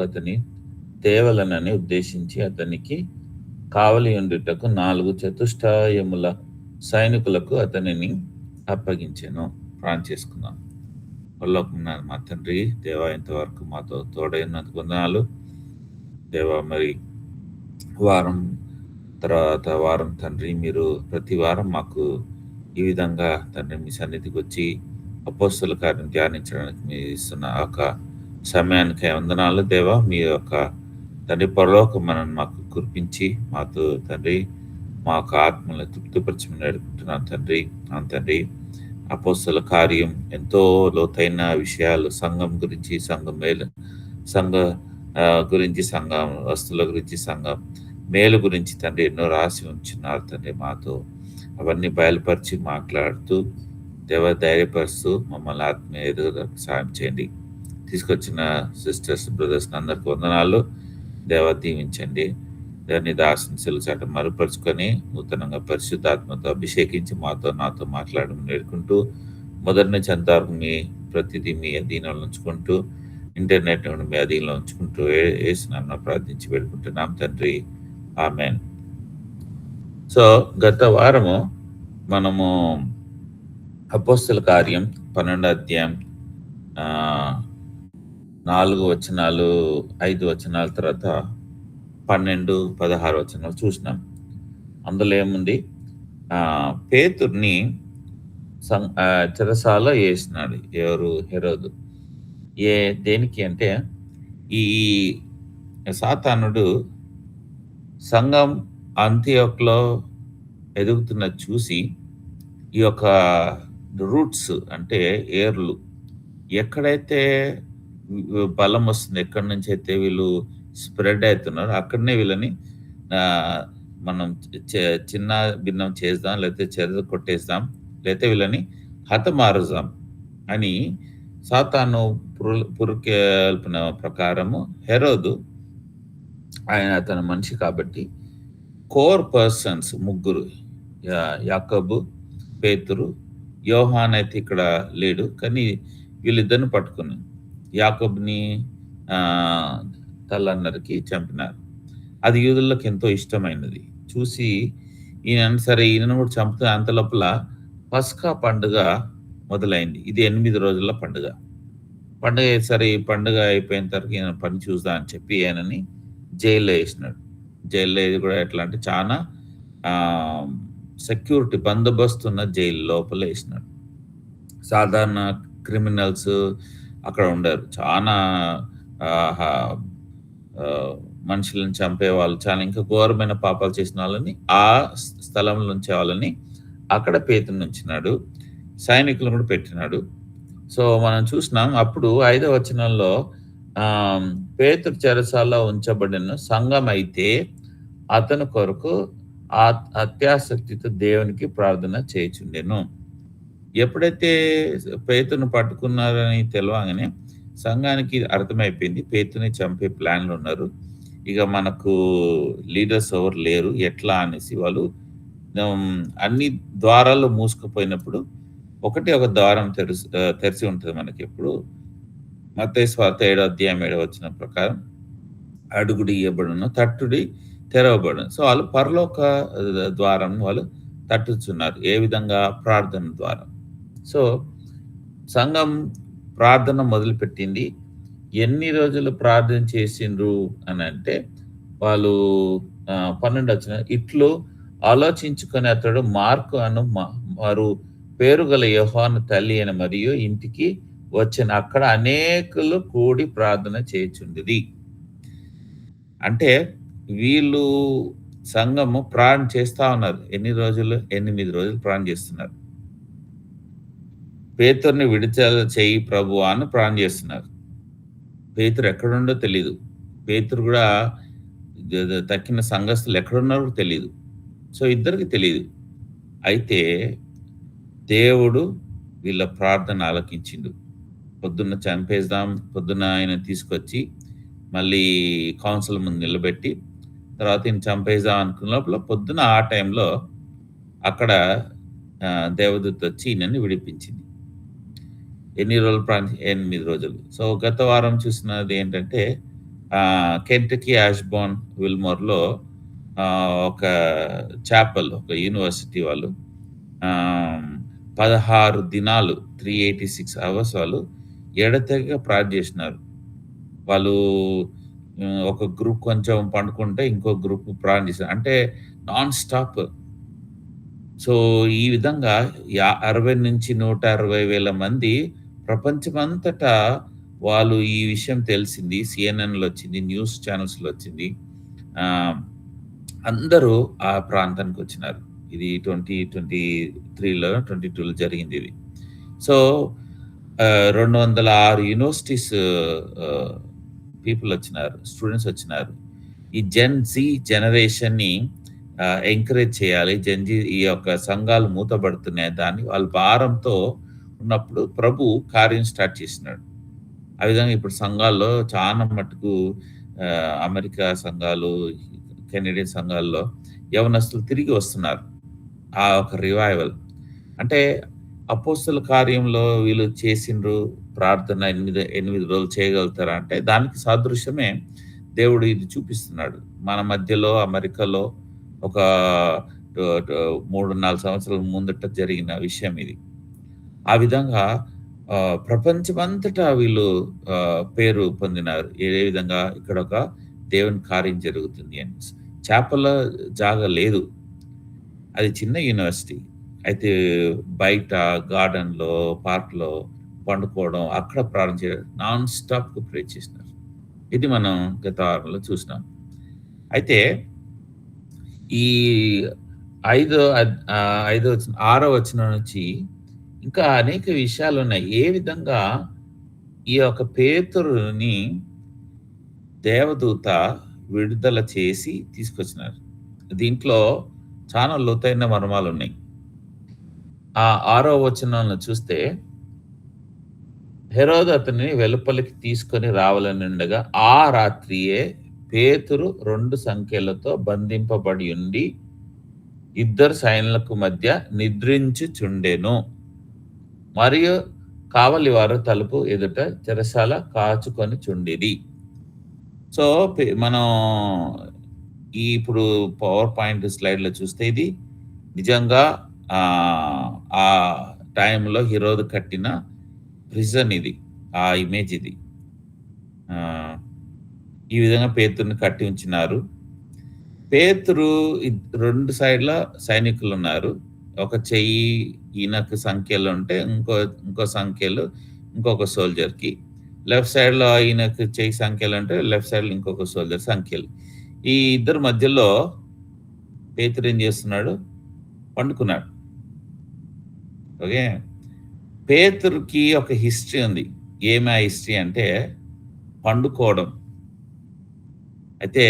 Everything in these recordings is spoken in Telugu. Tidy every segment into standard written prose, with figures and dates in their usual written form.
అతని తేవలనని ఉద్దేశించి అతనికి కావలి ఉండుటకు 4 చతుష్టయముల సైనికులకు అతనిని అప్పగించెను. ప్రార్థన చేసుకుందాం. పరలోకమున్న మా తండ్రి, దేవా ఇంతవరకు మాతో తోడైనందుకు వందనాలు. దేవా మరి వారం తర్వాత వారం తండ్రి, మీరు ప్రతి వారం మాకు ఈ విధంగా తండ్రి మీ సన్నిధికి వచ్చి అపోస్తల కార్యం ధ్యానించడానికి మీరు ఇస్తున్న ఒక సమయానికి వందనాలు దేవా. మీ యొక్క తండ్రి పరలోకమును మాకు కురిపించి మాతో తండ్రి మా యొక్క ఆత్మలను తృప్తిపరచమని వేడుకుంటున్నాను తండ్రి. అవును తండ్రి, అపోస్తల కార్యం ఎంతో లోతైన విషయాలు, సంఘం గురించి, సంఘం మేలు, సంఘ గురించి, సంఘం వస్తువుల గురించి, సంఘం మేలు గురించి తండ్రి ఎన్నో రాసి ఉంచున్నారు తండ్రి. మాతో అవన్నీ బయలుపరిచి మాట్లాడుతూ దేవ ధైర్యపరుస్తూ మమ్మల్ని ఆత్మీయ ఎదుగుదలకు సాయం చేయండి. తీసుకొచ్చిన సిస్టర్స్, బ్రదర్స్ అందరికి వందనాలు. దేవ దీవించండి. దాన్ని దాసుని సెలవుచాట మరుపరుచుకొని నూతనంగా పరిశుద్ధాత్మతో అభిషేకించి మాతో నాతో మాట్లాడమని వేడుకుంటూ, మొదటి నుంచి అంతవరకు మీ ప్రతిదీ మీ అధీనంలో ఉంచుకుంటూ, ఇంటర్నెట్ నుండి మీ అధీనంలో ఉంచుకుంటూ ఏసునామమున ప్రార్థించి వేడుకుంటున్నాం తండ్రి. ఆమెన్. సో గత వారము మనము అపోస్తల కార్యం 12వ అధ్యాయం 4 వచనాలు, 5 వచనాల తర్వాత 12, 16 వచనాలు చూసినాం. అందులో ఏముంది, పేతుర్ని చెరసాల వేసినాడు. ఎవరు? హెరోదు. దేనికి అంటే, ఈ సాతానుడు సంఘం అంతియోకులో ఎదుగుతున్న చూసి ఈ యొక్క రూట్స్ అంటే ఏర్లు ఎక్కడైతే బలం వస్తుంది, ఎక్కడి నుంచి అయితే వీళ్ళు స్ప్రెడ్ అవుతున్నారు, అక్కడనే వీళ్ళని మనం చిన్న భిన్నం చేద్దాం, లేకపోతే చెర కొట్టేద్దాం, లేకపోతే వీళ్ళని హతమారుదాం అని సాతాను పురుకెల్పిన ప్రకారము హెరోదు, ఆయన తన మనిషి కాబట్టి కోర్ పర్సన్స్ ముగ్గురు, యాకోబు, పేతురు, యోహాన్ అయితే ఇక్కడ లేడు, కానీ వీళ్ళిద్దరిని పట్టుకుని యాకోబుని తలన్నరికి చంపినారు. అది యూదులకు ఎంతో ఇష్టమైనది. చూసి ఈయనను కూడా చంపుతూ అంత లోపల పస్కా పండుగ మొదలైంది. ఇది 8 రోజుల పండుగ. సరే ఈ పండుగ అయిపోయిన తర్వాత ఈయన పని చూద్దా అని చెప్పి ఆయనని జైల్లో వేసినాడు. జైల్లో ఇది కూడా ఎట్లా అంటే చాలా సెక్యూరిటీ బందోబస్తు ఉన్న జైలు లోపల వేసినాడు. సాధారణ క్రిమినల్స్ అక్కడ ఉండరు. చాలా మనుషులను చంపే వాళ్ళు, చాలా ఇంకా ఘోరమైన పాపాలు చేసిన వాళ్ళని ఆ స్థలంలో ఉంచే వాళ్ళని అక్కడ పేతురుని ఉంచినాడు. సైనికులను కూడా పెట్టినాడు. సో మనం చూసినాం. అప్పుడు 5వ వచనంలో పేతురు చెరసాలలో ఉంచబడిన సంఘం అయితే అతని కొరకు అత్యాసక్తితో దేవునికి ప్రార్థన చేయుచుండెను. ఎప్పుడైతే పేతురుని పట్టుకున్నారని తెలియగానే సంఘానికి అర్థమైపోయింది, పేతురుని చంపే ప్లాన్లు ఉన్నారు, ఇక మనకు లీడర్స్ ఎవరు లేరు, ఎట్లా అనేసి వాళ్ళు అన్ని ద్వారాలు మూసుకుపోయినప్పుడు ఒక ద్వారం తెరిచి ఉంటుంది మనకి. ఎప్పుడు మత్తయి సువార్త 7వ అధ్యాయం 7వ వచనం ప్రకారం అడుగుడి ఇయ్యబడును, తట్టుడి తెరవబడును. సో వాళ్ళు పరలోక ద్వారం వాళ్ళు తట్టుచున్నారు. ఏ విధంగా? ప్రార్థన ద్వారా. సో సంఘం ప్రార్థన మొదలుపెట్టింది. ఎన్ని రోజులు ప్రార్థన చేసిండ్రు అని అంటే, వాళ్ళు 12 వచనం, ఇట్లు ఆలోచించుకొని అతడు మార్కు అను వారు పేరు గల యోహాను తల్లి అయిన మరియు ఇంటికి వచ్చిన అక్కడ అనేకులు కూడి ప్రార్థన చేయుచుండిరి. అంటే వీళ్ళు సంఘము ప్రార్థన చేస్తా ఉన్నారు. ఎన్ని రోజులు? 8 రోజులు ప్రార్థన చేస్తున్నారు. పేతురుని విడుదల చేయి ప్రభు అని ప్రార్థన చేస్తున్నారు. పేతురు ఎక్కడుండో తెలియదు. పేతురు కూడా తక్కిన సంఘస్థులు ఎక్కడున్నారో తెలియదు. సో ఇద్దరికి తెలియదు. అయితే దేవుడు వీళ్ళ ప్రార్థన ఆలకించిండు. పొద్దున్న చంపేద్దాం, పొద్దున్న ఆయన తీసుకొచ్చి మళ్ళీ కౌన్సిల్ ముందు నిలబెట్టి తర్వాత ఈయన చంపేద్దాం అనుకున్న లోపల పొద్దున ఆ టైంలో అక్కడ దేవదూత వచ్చి ఈయనని విడిపించింది. ఎన్ని రోజులు 8 రోజులు. సో గత వారం చూసినది ఏంటంటే, కెంటకీ యాష్‌బోర్న్ విల్మోర్‌లో ఒక ఒక యూనివర్సిటీ వాళ్ళు ఆహ్, 16 దినాలు 386 అవర్స్ వాళ్ళు ఎడతెగక ప్రార్థన చేసినారు. వాళ్ళు ఒక గ్రూప్ కొంచెం పండుకుంటే, ఇంకో గ్రూప్ ప్రార్థన చేశారు. అంటే నాన్ స్టాప్. సో, ఈ విధంగా 60-160,000 మంది ప్రపంచమంతటా వాళ్ళు ఈ విషయం తెలిసింది. సీఎన్ఎన్‌లో వచ్చింది. న్యూస్ ఛానెల్స్‌లో వచ్చింది. ఆహ్, అందరూ ఆ ప్రాంతానికొచ్చినారు. ఇది 2023లో, 22లో జరిగిందిది. సో, 206 యూనివర్సిటీస్ ఆహ్, పీపులొచ్చినారు. స్టూడెంట్సొచ్చినారు. ఈ జెన్ జీ జనరేషన్‌ని ఎంకరేజ్ చేయాలి. ఈ యొక్క సంఘాలు మూతబడుతున్నాయి. దాన్ని వాళ్ళ భారంతో ఉన్నప్పుడు ప్రభు కార్యం స్టార్ట్ చేసినాడు. ఆ విధంగా ఇప్పుడు సంఘాల్లో చాలా మట్టుకు అమెరికా సంఘాలు, కెనడియన్ సంఘాల్లో యవనస్తులు తిరిగి వస్తున్నారు. ఆ ఒక రివైవల్. అంటే అపోస్తల కార్యంలో వీళ్ళు చేసిండ్రు ప్రార్థన 8 రోజులు చేయగలుగుతారా అంటే దానికి సాదృశ్యమే దేవుడు ఇది చూపిస్తున్నాడు. మన మధ్యలో అమెరికాలో ఒక టు టు 3, 4 సంవత్సరాల ముందట జరిగిన విషయం ఇది. ఆ విధంగా ప్రపంచమంతటా వీళ్ళు పేరు పొందినారు. ఏ విధంగా ఇక్కడొక దేవుని కార్యం జరుగుతుంది అని. చేపల జాగా లేదు. అది చిన్న యూనివర్సిటీ. అయితే బయట గార్డెన్‌లో, పార్క్‌లో పండుకోవడం, అక్కడ ప్రార్థన చేయడం నాన్ స్టాప్‌గా ప్రే చేసినారు. ఇది మనం గత వారంలో చూసినాం. అయితే ఈ ఐదో వచనం, ఆరో వచనం నుంచి ఇంకా అనేక విషయాలున్నాయి. ఏ విధంగా ఈ యొక్క పేతురుని దేవదూత విడుదల చేసి తీసుకొచ్చినారు. దీంట్లో చాలా లోతైన మర్మాలున్నాయి. ఆ ఆరో వచనంలో చూస్తే, హెరోదు అతనిని వెలుపలికి తీసుకొని రావాలనుండగా, ఆ రాత్రియే పేతురు 2 సంకెళ్లతో బంధింపబడి ఉండి, ఇద్దరు సైనికులకు మధ్య నిద్రించుచుండెను. మరియు కావలివారు తలుపు ఎదుట చెరసాల కాచుకొని చుండిరి. సో, మనం ఇప్పుడు పవర్ పాయింట్ స్లైడ్‌లో చూస్తే ఇది నిజంగా ఆ టైంలో హెరోదు కట్టిన ప్రిజన్ ఇది. ఆ ఇమేజ్ ఇది. ఈ విధంగా పేతురుని కట్టి ఉంచినారు. పేతురు 2 సైడ్‌ల సైనికులున్నారు. ఒక చెయ్యి ఈయనకు సంఖ్యలుంటే, ఇంకో సంఖ్యలు ఇంకొక సోల్జర్‌కి. లెఫ్ట్ సైడ్‌లో ఈయనకు చెయ్యి సంఖ్యలుంటే, లెఫ్ట్ సైడ్‌లో ఇంకొక సోల్జర్ సంఖ్యలు. ఈ ఇద్దరి మధ్యలో పేతురు ఏం చేస్తున్నాడు? పండుకున్నాడు. ఓకే. పేతురుకి ఒక హిస్టరీ ఉంది. ఏమి ఆ హిస్టరీ అంటే పండుకోవడం. అయితే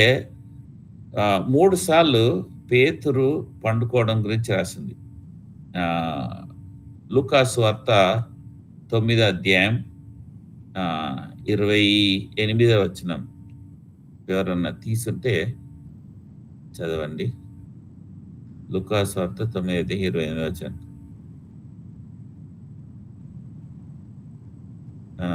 3 సార్లు పేతురు పండుకోవడం గురించి రాసింది. లూకాసు వార్త 9వ అధ్యాయం 28వ వచనం. ఎవరన్నా తీసుంటే చదవండి. లూకాసు వార్త 9:28 వచనం. ఆ!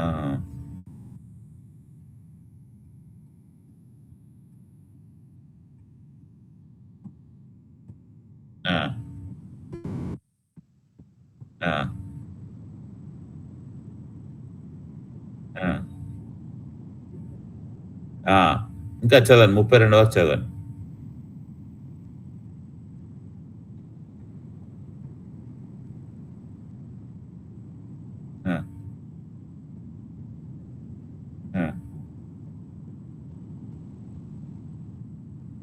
ఆ! ఆ! ఆ! ఇంకా చదవండి. 32వ చదవండి. ఆ! ఆ!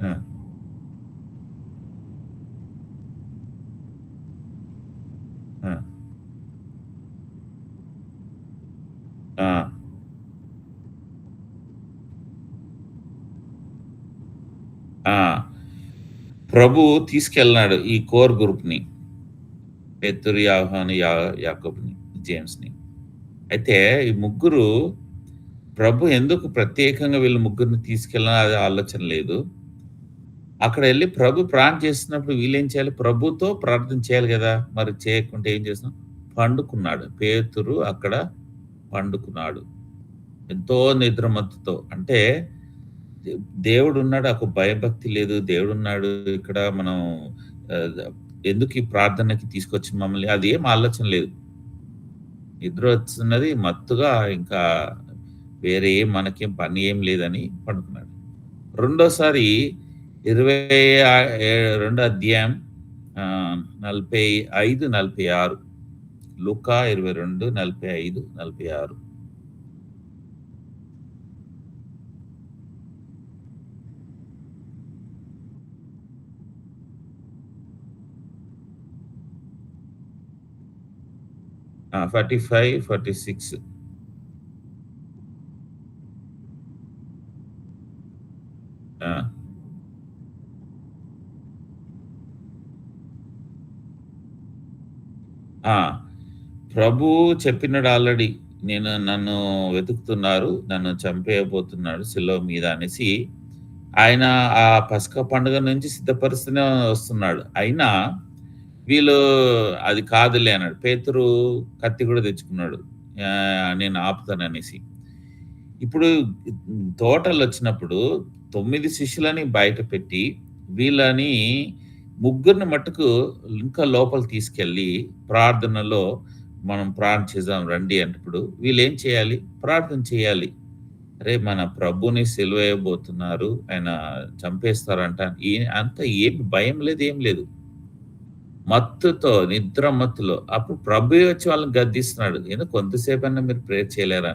ఆ! ఆ! ఆ! ఆ! ప్రభువు తీసుకెళ్ళినాడు ఈ కోర్ గ్రూప్‌ని. పేతురు, యోహాను, యాకోబుని, జేమ్స్‌ని. అయితే ఈ ముగ్గురు ప్రభు ఎందుకు ప్రత్యేకంగా వీళ్ళు ముగ్గురిని తీసుకెళ్ళాలని అది ఆలోచన లేదు. అక్కడెళ్లి ప్రభు ప్రార్థన చేస్తున్నప్పుడు వీళ్ళేం చేయాలి? ప్రభుతో ప్రార్థన చేయాలి గదా! మరి చేయకుంటే ఏం చేస్తాం? పండుకున్నాడు. పేతురు అక్కడ పండుకున్నాడు. ఎంతో నిద్రమత్తుతో. అంటే దే దేవుడున్నాడు. ఒక భయభక్తి లేదు. దేవుడున్నాడు. ఇక్కడ మనం ఆహ్, ఎందుకు ఈ ప్రార్థనకి తీసుకొచ్చి మమ్మల్ని అదేం ఆలోచన లేదు. నిద్రొస్తున్నది మత్తుగా ఇంకా వేరే ఏం మనకేం పని ఏం లేదని పడుకున్నాడు. రెండోసారి 20 2 అధ్యాయం 45, 46 లూకా 22, 45, 46 45, 46 ఆ! ఆ! ప్రభువు చెప్పినాడు ఆల్రెడీ. నన్ను వెతుకుతున్నారు. నన్ను చంపేయబోతున్నాడు సిలువ మీద అనేసి ఆయన ఆ పస్కా పండుగ నుంచి సిద్ధపరుస్తూనే వస్తున్నాడు. అయినా వీళ్ళు అది కాదులే అన్నాడు. పేతురు కత్తి కూడా తెచ్చుకున్నాడు. నేను ఆపుతాననేసి. ఇప్పుడు తోటలొచ్చినప్పుడు 9 శిష్యులని బయట పెట్టి, వీళ్ళని ముగ్గురిని మట్టుకు ఇంకా లోపలికి తీసుకెళ్ళి, ప్రార్థనలో మనం ప్రార్థన చేద్దాం రండి అన్నప్పుడు, వీళ్ళేం చేయాలి? ప్రార్థన చేయాలి. అరే! మన ప్రభుని సిలువేయబోతున్నారు. ఆయన చంపేస్తారంట. అంత ఏమి భయం లేదు, ఏం లేదు. మత్తుతో, నిద్ర మత్తులో. అప్పుడు ప్రభువే వచ్చి వాళ్ళని గద్దిస్తున్నాడు. "ఏందో కొంతసేపన్నా మీరు ప్రేయర్ చేయలేరా?"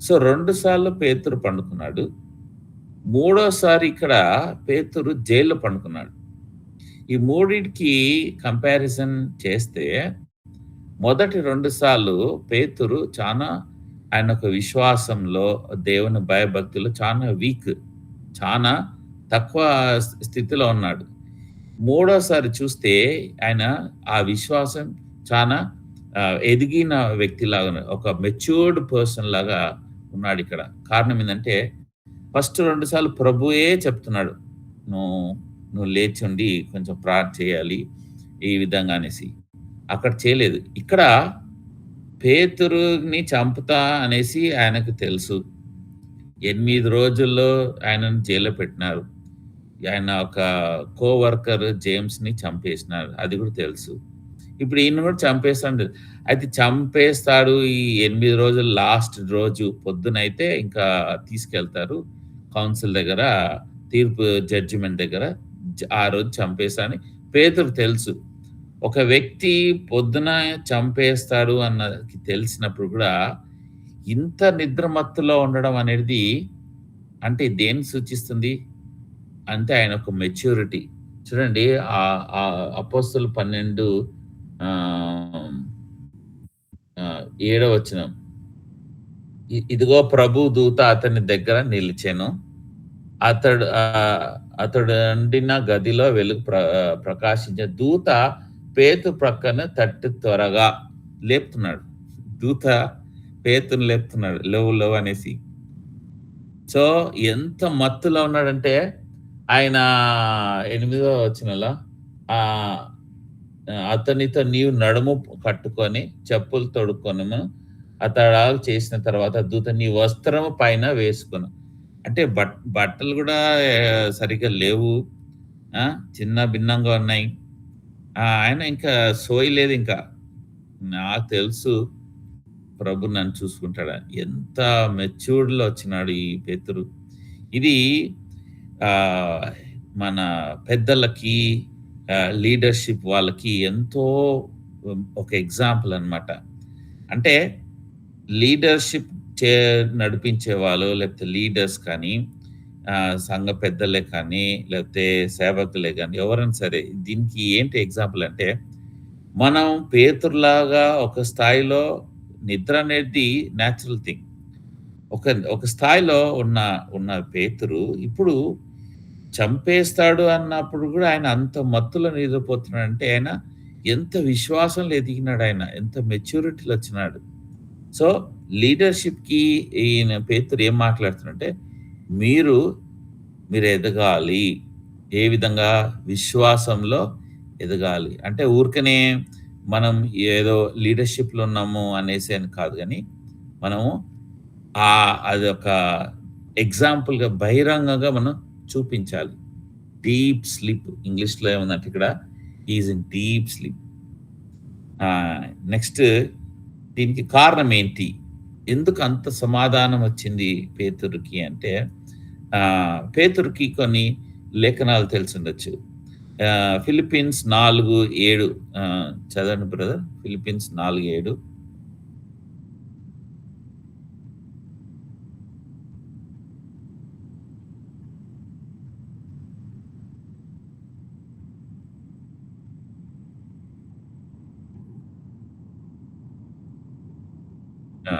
సో 2 సార్లు పేతురు పండుకున్నాడు. మూడోసారి ఇక్కడ పేతురు జైల్‌లో పండుకున్నాడు. ఈ మూడిటికి కంపారిజన్ చేస్తే మొదటి 2 సార్లు పేతురు చానా ఆయనొక విశ్వాసంలో, దేవుని భయభక్తులు చానా వీక్. చానా తక్కువ స్థితిలో ఉన్నాడు. మూడోసారి చూస్తే ఆయన ఆ విశ్వాసం చానా ఎదిగిన వ్యక్తిలాగా ఒక మెచ్యూర్డ్ పర్సన్ లాగా ఉన్నాడిక్కడ. కారణం ఏందంటే ఫస్ట్ 2 సార్లు ప్రభువే చెప్తున్నాడు. "నువ్వు నువ్వు లేచుండి కొంచెం ప్రార్థన చేయాలి." ఈ విధంగా అనేసి. అక్కడ చేయలేదు. ఇక్కడ పేతురుని చంపుతా అనేసి ఆయనకు తెలుసు. 8 రోజుల్లో ఆయనను జైల్‌లో పెట్టినారు. ఆయన ఒక కోవర్కర్ జేమ్స్‌ని చంపేసినారు. అది కూడా తెలుసు. ఇప్పుడు ఈయన్ని కూడా చంపేస్తాడు. అయితే చంపేస్తాడు ఈ 8 రోజులు లాస్ట్ రోజు పొద్దునైతే ఇంకా తీసుకెళ్తారు. కౌన్సిల్ దగ్గర తీర్పు జడ్జిమెంట్ దగ్గర ఆ రోజు చంపేస్తా అని పేతురుకు తెలుసు. ఒక వ్యక్తి పొద్దున చంపేస్తాడు అన్నది తెలిసినప్పుడు కూడా ఇంత నిద్రమత్తులో ఉండడం అనేది అంటే దేన్ని సూచిస్తుంది? అంటే ఆయన ఒక మెచ్యూరిటీ. చూడండి అపోస్తలులు 12 ఆహ్, 7వ వచనం. ఇదిగో ప్రభు దూత అతని దగ్గర నిలిచెను. అతడు అతడుండిన గదిలో వెలుగు ప్రకాశించే దూత పేతురు ప్రక్కన తట్టి త్వరగా లేపుతున్నాడు. దూత పేతురుని లేపుతున్నాడు. లేవు లేవు అనేసి. సో, ఎంత మత్తులో ఉన్నాడంటే ఆయన 8వ వచనంలో ఆహ్, అతనితో నీవు నడుము కట్టుకొని చెప్పులు తొడుక్కొనుము. అతడు చేసిన తర్వాత దూత నీ వస్త్రము పైన వేసుకొను. అంటే బట్టలు గూడా సరిగ్గా లేవు. ఆ! చిన్న భిన్నంగా ఉన్నాయి. ఆయన ఇంకా సోయలేదింకా. నాకు తెలుసు ప్రభు నన్ను చూసుకుంటాడని. ఎంత మెచ్యూర్డ్‌లో వచ్చినాడు ఈ పేతురు. ఇది ఆహ్, మన పెద్దలకి లీడర్‌షిప్ వాళ్ళకి ఎంతో ఒక ఎగ్జాంపుల్ అన్నమాట. అంటే లీడర్‌షిప్ చే నడిపించేవాళ్ళు లేకపోతే లీడర్స్ కానీ, సంఘ పెద్దలే కానీ, లేకపోతే సేవకులే గాని ఎవరైనా సరే దీనికి ఏంటి ఎగ్జాంపుల్ అంటే, మనం పేతురులాగా ఒక స్థాయిలో నిద్ర అనేది నేచురల్ థింగ్. ఒక ఒక స్థాయిలో ఉన్న పేతురు ఇప్పుడు చంపేస్తాడు అన్నప్పుడు గూడా ఆయన అంత మత్తులో నిద్రపోతున్నాడంటే ఆయన ఎంత విశ్వాసంలో ఎదిగినాడాయన. ఎంత మెచ్యూరిటీలో వచ్చినాడు. సో, లీడర్‌షిప్‌కి ఈయన పేతురు ఏం మాట్లాడుతున్నాడంటే, మీరు మీరెదగాలి. ఏ విధంగా? విశ్వాసంలో ఎదగాలి. అంటే ఊరికనే మనం ఏదో లీడర్‌షిప్‌లో ఉన్నాము అనేసి అని కాదు గానీ, మనము అదొక ఎగ్జాంపుల్‌గా బహిరంగంగా మనం చూపించాలి. డీప్ స్లీప్ ఇంగ్లీష్‌లో ఏముందంటే ఇక్కడ he is in deep sleep. Next దీనికి కారణం ఏంటి? ఎందుకు అంత సమాధానం వచ్చింది పేతురుకి అంటే, పేతురుకి కొన్ని లేఖనాలు తెలిసుండొచ్చు. ఫిలిప్పీన్స్ 4:7 చదవండి బ్రదర్. ఫిలిప్పీన్స్ 4:7. ఆ!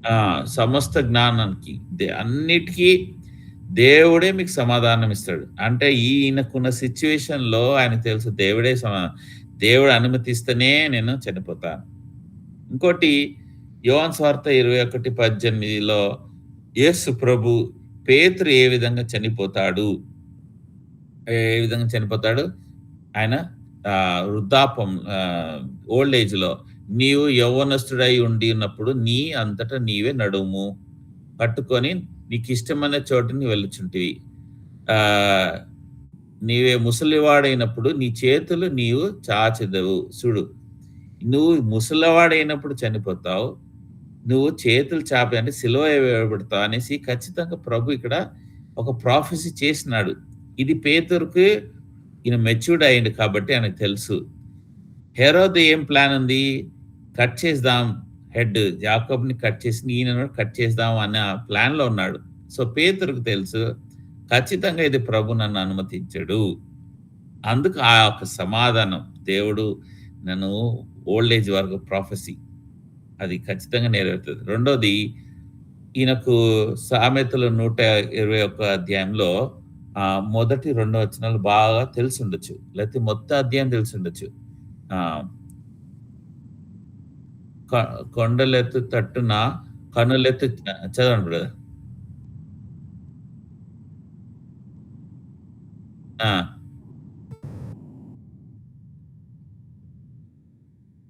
ఆ! సమస్త జ్ఞానానికి అన్నిటికి దేవుడే మీకు సమాధానం ఇస్తాడు. అంటే ఈయనకున్న సిట్యుయేషన్‌లో ఆయనకు తెలుసు దేవుడే దేవుడు అనుమతిస్తేనే నేను చనిపోతాను. ఇంకోటి యోహాను సువార్త 21:18లో యేసు ప్రభు పేతురు ఏ విధంగా చనిపోతాడు? ఏ విధంగా చనిపోతాడు? ఆయన వృద్ధాపం ఓల్డ్ ఏజ్‌లో నీవు యవ్వనస్తుడై ఉండి ఉన్నప్పుడు నీ అంతట నీవే నడుము పట్టుకొని నీకిష్టమైన చోటుని వెళ్ళుచుంటివి. ఆహ్, నీవే ముసలివాడైనప్పుడు నీ చేతులు నీవు చాచెదవు. చూడు, నువ్వు ముసలివాడైనప్పుడు చనిపోతావు. నువ్వు చేతులు చాపి అంటే సిలువ వేయబడతావు అనేసి ఖచ్చితంగా ప్రభు ఇక్కడ ఒక ప్రాఫెసీ చేసినాడు. ఇది పేతురుకి ఈయన మెచ్యూర్డ్ అయ్యిండు కాబట్టి ఆయనకు తెలుసు. హేరోదు ఏం ప్లాన్ ఉంది? కట్ చేద్దాం హెడ్. యాకోబుని కట్ చేసి ఈయనను కట్ చేద్దాం అన్న ప్లాన్‌లో ఉన్నాడు. సో, పేతురుకు తెలుసు. ఖచ్చితంగా ఇది ప్రభు నన్ను అనుమతించడు. అందుకు ఆ యొక్క సమాధానం దేవుడు నన్ను ఓల్డ్ ఏజ్ వరకు ప్రొఫెసీ అది ఖచ్చితంగా నెరవేరుతది. రెండోది ఈయనకు సామెతలు 121 అధ్యాయంలో మొదటి 2 వచనాలు బాగా తెలిసుండొచ్చు. లేకపోతే మొత్తం అధ్యాయం తెలిసుండొచ్చు. ఆహ్, కొ కొండలెత్తు తట్టున కనులెత్తి చదవండి బ్రదర్. ఆ!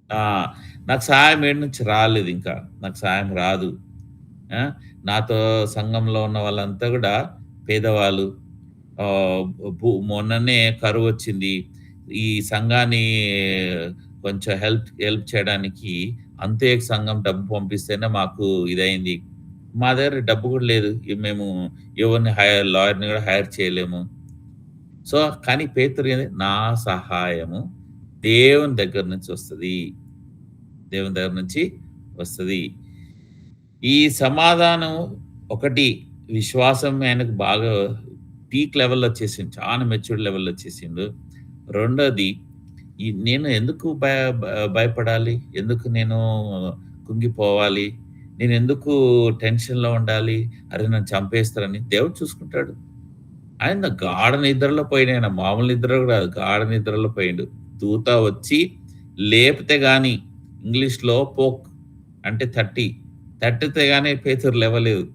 ఆ! నాకు సహాయం ఏడు నుంచి రాలేదింకా. నాకు సహాయం రాదు. ఆ! నాతో సంఘంలో ఉన్న వాళ్ళంతా గూడా పేదవాళ్ళు. ఆహ్, మొన్ననే కరువొచ్చింది. ఈ సంఘాన్ని కొంచెం హెల్ప్ హెల్ప్ చేయడానికి అంతేక్ సంఘం డబ్బు పంపిస్తేనే మాకు ఇదయింది. మా దగ్గర డబ్బు గూడా లేదు. మేము ఎవరిని లాయర్‌ని గూడా హైర్ చేయలేము. సో, కానీ పేతురు నా సహాయము దేవుని దగ్గర నుంచి వస్తది. దేవుని దగ్గర నుంచి వస్తది. ఈ సమాధానం ఒకటి విశ్వాసం ఆయనకు బాగా పీక్ లెవెల్‌లో వచ్చేసింది. చాలా మెచ్యూర్డ్ లెవెల్‌లో వచ్చేసిండు. రెండోది నేను ఎందుకు భయపడాలి? ఎందుకు నేను కుంగిపోవాలి? నేనెందుకు టెన్షన్‌లో ఉండాలి? అరే! నన్ను చంపేస్తారని దేవుడు చూసుకుంటాడు. ఆయన గాఢ నిద్రలో పోయిండాయన. మామూలు నిద్ర గూడా కాదు. గాఢ నిద్రలో పోయిండు. దూత వచ్చి లేపితే గాని ఇంగ్లీష్‌లో పోక్ అంటే తట్టితే గాని పేతురు లేవలేదు.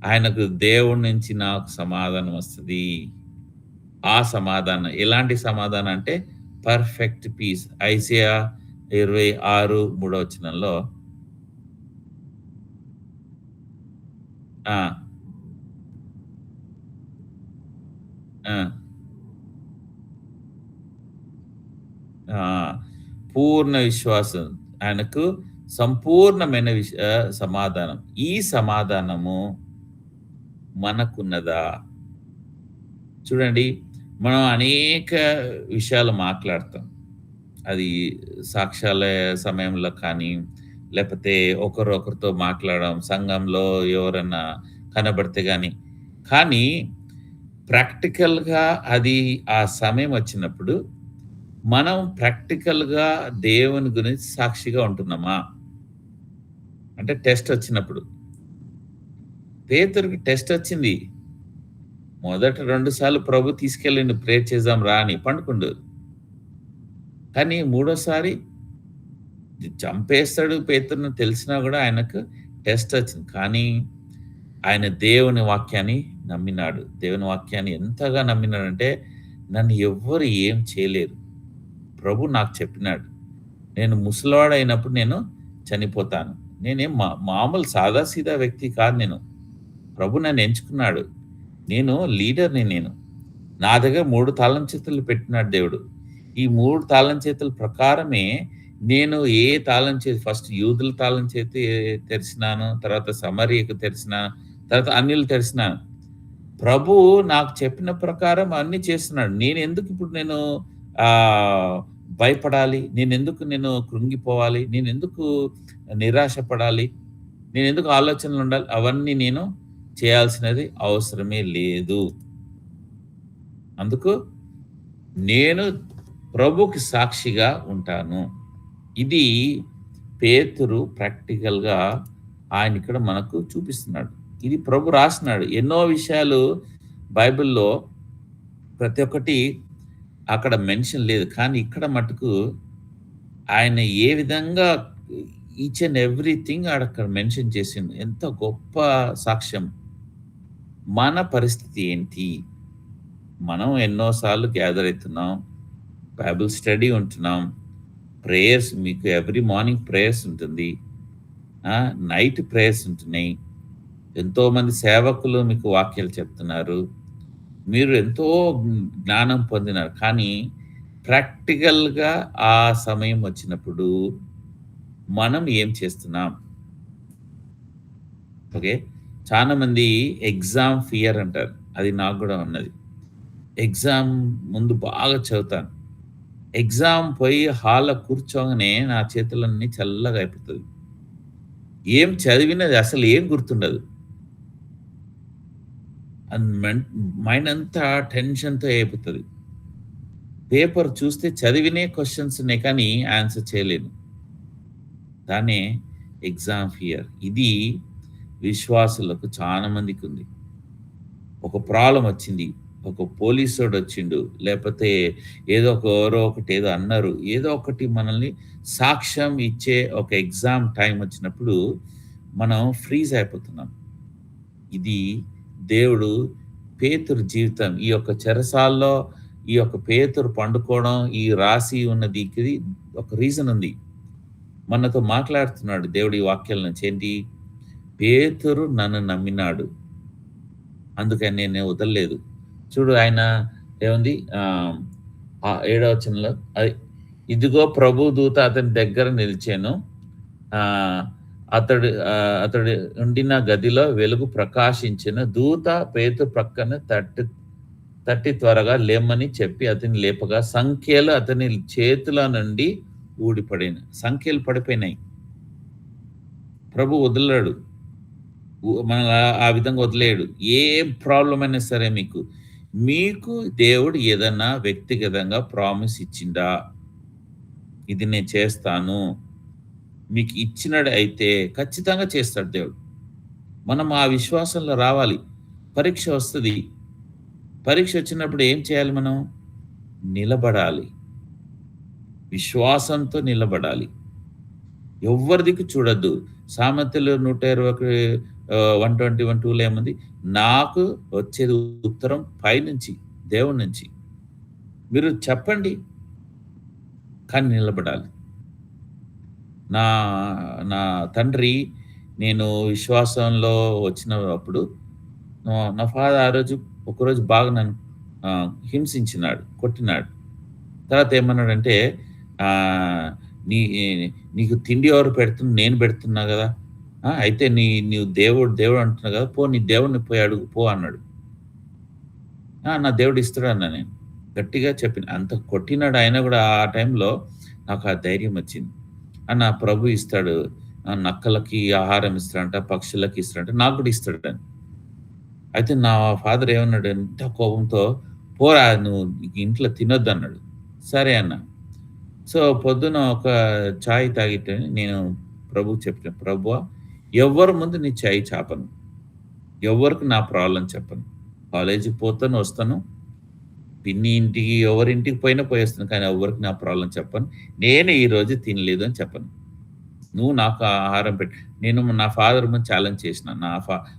ఆయనకు దేవుడి నుంచి నాకు సమాధానం వస్తది. ఆ సమాధానం ఎలాంటి సమాధానం అంటే పర్ఫెక్ట్ పీస్. ఐజేయా 26 3 వచనంలో ఆ! ఆ! ఆ! పూర్ణ విశ్వాసం. ఆయనకు సంపూర్ణమైన సమాధానం. ఈ సమాధానము మనకున్నదా? చూడండి, మనం అనేక విషయాలు మాట్లాడతాం. అది సాక్ష్యాల సమయంలో కానీ, లేపోతే ఒకరితో మాట్లాడడం, సంఘంలో ఎవరన్నా కనబడితే గాని. కానీ ప్రాక్టికల్‌గా అది ఆ సమయం వచ్చినప్పుడు, మనం ప్రాక్టికల్‌గా దేవుని గురించి సాక్షిగా ఉంటున్నామా? అంటే టెస్ట్ వచ్చినప్పుడు. పేతురుకి టెస్ట్ వచ్చింది. మొదట 2 సార్లు ప్రభు తీసుకెళ్ళిండు ప్రేయర్ చేద్దాం రా అని. పండుకుండు. కానీ మూడోసారి చంపేస్తాడు పేతురుని తెలిసినా గూడా ఆయనకు టెస్ట్ వచ్చింది. కానీ ఆయన దేవుని వాక్యాన్ని నమ్మినాడు. దేవుని వాక్యాన్ని ఎంతగా నమ్మినాడంటే, నన్ను ఎవ్వరు ఏం చేయలేరు. ప్రభు నాకు చెప్పినాడు. నేను ముసలివాడైనప్పుడు నేను చనిపోతాను. నేనేం మామూలు సాదాసీదా వ్యక్తి కాదు నేను. ప్రభు నన్ను ఎంచుకున్నాడు. నేను లీడర్‌ని నేను. నా దగ్గర 3 తాళం చేతులు పెట్టినాడు దేవుడు. ఈ 3 తాళం చేతుల ప్రకారమే నేను ఏ తాళం చేతి ఫస్ట్ యూదుల తాళం చేతి తెరిసినాను. తర్వాత సమరియకు తెరిసినాను. తర్వాత అన్యులు తెరిసినాను. ప్రభువు నాకు చెప్పిన ప్రకారం అన్నీ చేస్తున్నాడు. నేనెందుకు ఇప్పుడు నేను భయపడాలి? నేను కృంగిపోవాలి? నేనెందుకు నిరాశ పడాలి? నేనెందుకు ఆలోచనలుండాలి? అవన్నీ నేను చేయాల్సినది అవసరమే లేదు. అందుకు నేను ప్రభుకి సాక్షిగా ఉంటాను. ఇది పేతురు ప్రాక్టికల్‌గా ఆయనిక్కడ మనకు చూపిస్తున్నాడు. ఇది ప్రభు రాస్తున్నాడు. ఎన్నో విషయాలు బైబిల్‌లో ప్రతి ఒక్కటి అక్కడ మెన్షన్ లేదు. కానీ ఇక్కడ మటుకు ఆయన ఏ విధంగా ఈచ్ అండ్ ఎవ్రీథింగ్ ఆడక్కడ మెన్షన్ చేసిండు. ఎంత గొప్ప సాక్ష్యం. మన పరిస్థితి ఏంటి? మనం ఎన్నో సార్లు గ్యాదర్ అయితున్నాం. బైబిల్ స్టడీ ఉంటున్నాం. ప్రేయర్స్ మీకు ఎవ్రీ మార్నింగ్ ప్రేయర్స్ ఉంటుంది. నైట్ ప్రేయర్స్ ఉంటున్నాయి. ఎంతోమంది సేవకులు మీకు వాక్యాలు చెప్తున్నారు. మీరు ఎంతో జ్ఞానం పొందినారు. కానీ ప్రాక్టికల్‌గా ఆ సమయం వచ్చినప్పుడు మనం ఏం చేస్తున్నాం? ఓకే. చాలామంది ఎగ్జామ్ ఫియర్ అంటారు. అది నాకు గూడా ఉన్నది. ఎగ్జామ్ ముందు బాగా చదువుతాను. ఎగ్జామ్ పోయి హాల్‌లో కూర్చోగానే నా చేతులన్నీ చల్లగా అయిపోతది. ఏం చదివినది అసలు ఏం గుర్తుండదు. మైండ్ అంతా టెన్షన్‌తో అయిపోతది. పేపర్ చూస్తే చదివినే క్వెషన్స్ ఉన్నాయి కానీ ఆన్సర్ చేయలేను. దాన్నే ఎగ్జామ్ ఫియర్. ఇది విశ్వాసులకు చాలా మందికుంది. ఒక ప్రాబ్లమ్ వచ్చింది. ఒక పోలీసోడొచ్చిండు. లేపోతే ఎవరో ఒకటి ఏదో అన్నారు. ఏదో ఒకటి మనల్ని సాక్ష్యం ఇచ్చే ఒక ఎగ్జామ్ టైమ్ వచ్చినప్పుడు మనం ఫ్రీజ్ అయిపోతున్నాం. ఇది దేవుడు పేతురు జీవితం ఈ యొక్క చెరసాల్లో ఈ యొక్క పేతురు పండుకోవడం, ఈ రాసి ఉన్నదికి ఒక రీజన్ ఉంది. మనతో మాట్లాడుతున్నాడు దేవుడు ఈ వాక్యాల నుంచి. ఏంటి? పేతురు నన్ను నమ్మినాడు. అందుకని నేను వదలలేదు. చూడు ఆయన ఏముంది 7వ వచనంలో ఇదిగో ప్రభు దూత అతని దగ్గర నిలిచాను. అతడు ఉండిన గదిలో వెలుగు ప్రకాశించెను. దూత పేతురు ప్రక్కన తట్టి త్వరగా లేమ్మని చెప్పి అతన్ని లేపగా సంఖ్యలు అతని చేతుల నుండి ఊడిపడాను. సంఖ్యలు పడిపోయినాయి. ప్రభు వదలడు. మన ఆ విధంగా వదిలేయడు. ఏ ప్రాబ్లమ్ అయినా సరే మీకు దేవుడు ఏదన్నా వ్యక్తిగతంగా ప్రామిస్ ఇచ్చిండా? ఇది నేను చేస్తాను. మీకు ఇచ్చినడు అయితే ఖచ్చితంగా చేస్తాడు దేవుడు. మనం ఆ విశ్వాసంలో రావాలి. పరీక్ష వస్తది. పరీక్ష వచ్చినప్పుడు ఏం చేయాలి మనం? నిలబడాలి. విశ్వాసంతో నిలబడాలి. ఎవ్వరి దిక్కు చూడొద్దు. సామెతలు 121:2లో ఏముంది? నాకు వచ్చేది ఉత్తరం పైనుంచి, దేవుడి నుంచి. మీరు చెప్పండి. కానీ నిలబడాలి. నా నా తండ్రి నేను విశ్వాసంలో వచ్చినప్పుడు నా ఫాదర్ ఒకరోజు బాగా నన్ను హింసించినాడు, కొట్టినాడు. తర్వాత ఏమన్నాడంటే నీ నీకు తిండి ఎవరు పెడుతున్నా? నేను పెడుతున్నా గదా! అయితే నీవు దేవుడు అంటున్నావు గదా! పో నీ దేవుడిని పోయి అడుగు పో అన్నాడు. నా దేవుడు ఇస్తాడన్నా నేను. గట్టిగా చెప్పిన. అంత కొట్టినాడు అయినా గూడా ఆ టైంలో నాకు ఆ ధైర్యం వచ్చింది. నా ప్రభు ఇస్తాడు. నక్కలకి ఆహారం ఇస్తాడంట, పక్షులకి ఇస్తాడంట, నాకు కూడా ఇస్తాడని. అయితే నా ఫాదర్ ఏమన్నాడు ఎంత కోపంతో, పోరా నువ్వు ఇంట్లో తినొద్దన్నాడు. సరే అన్నా. సో, పొద్దున ఒక చాయ్ తాగితే నేను ప్రభువుకి చెప్పాను. ప్రభువా ఎవ్వరి ముందు నీ చాయ్ చాపను. ఎవ్వరికి నా ప్రాబ్లమ్ చెప్పను. కాలేజీకి పోతాను, వస్తాను. పిన్ని ఇంటికి ఎవరింటికి పోయినా పోయేస్తాను. కానీ ఎవ్వరికి నా ప్రాబ్లమ్ చెప్పను. నేను ఈరోజు తినలేదు అని చెప్పను. నువ్వు నాకు ఆహారం పెట్టు. నేను నా ఫాదర్ ముందు ఛాలెంజ్ చేసిన.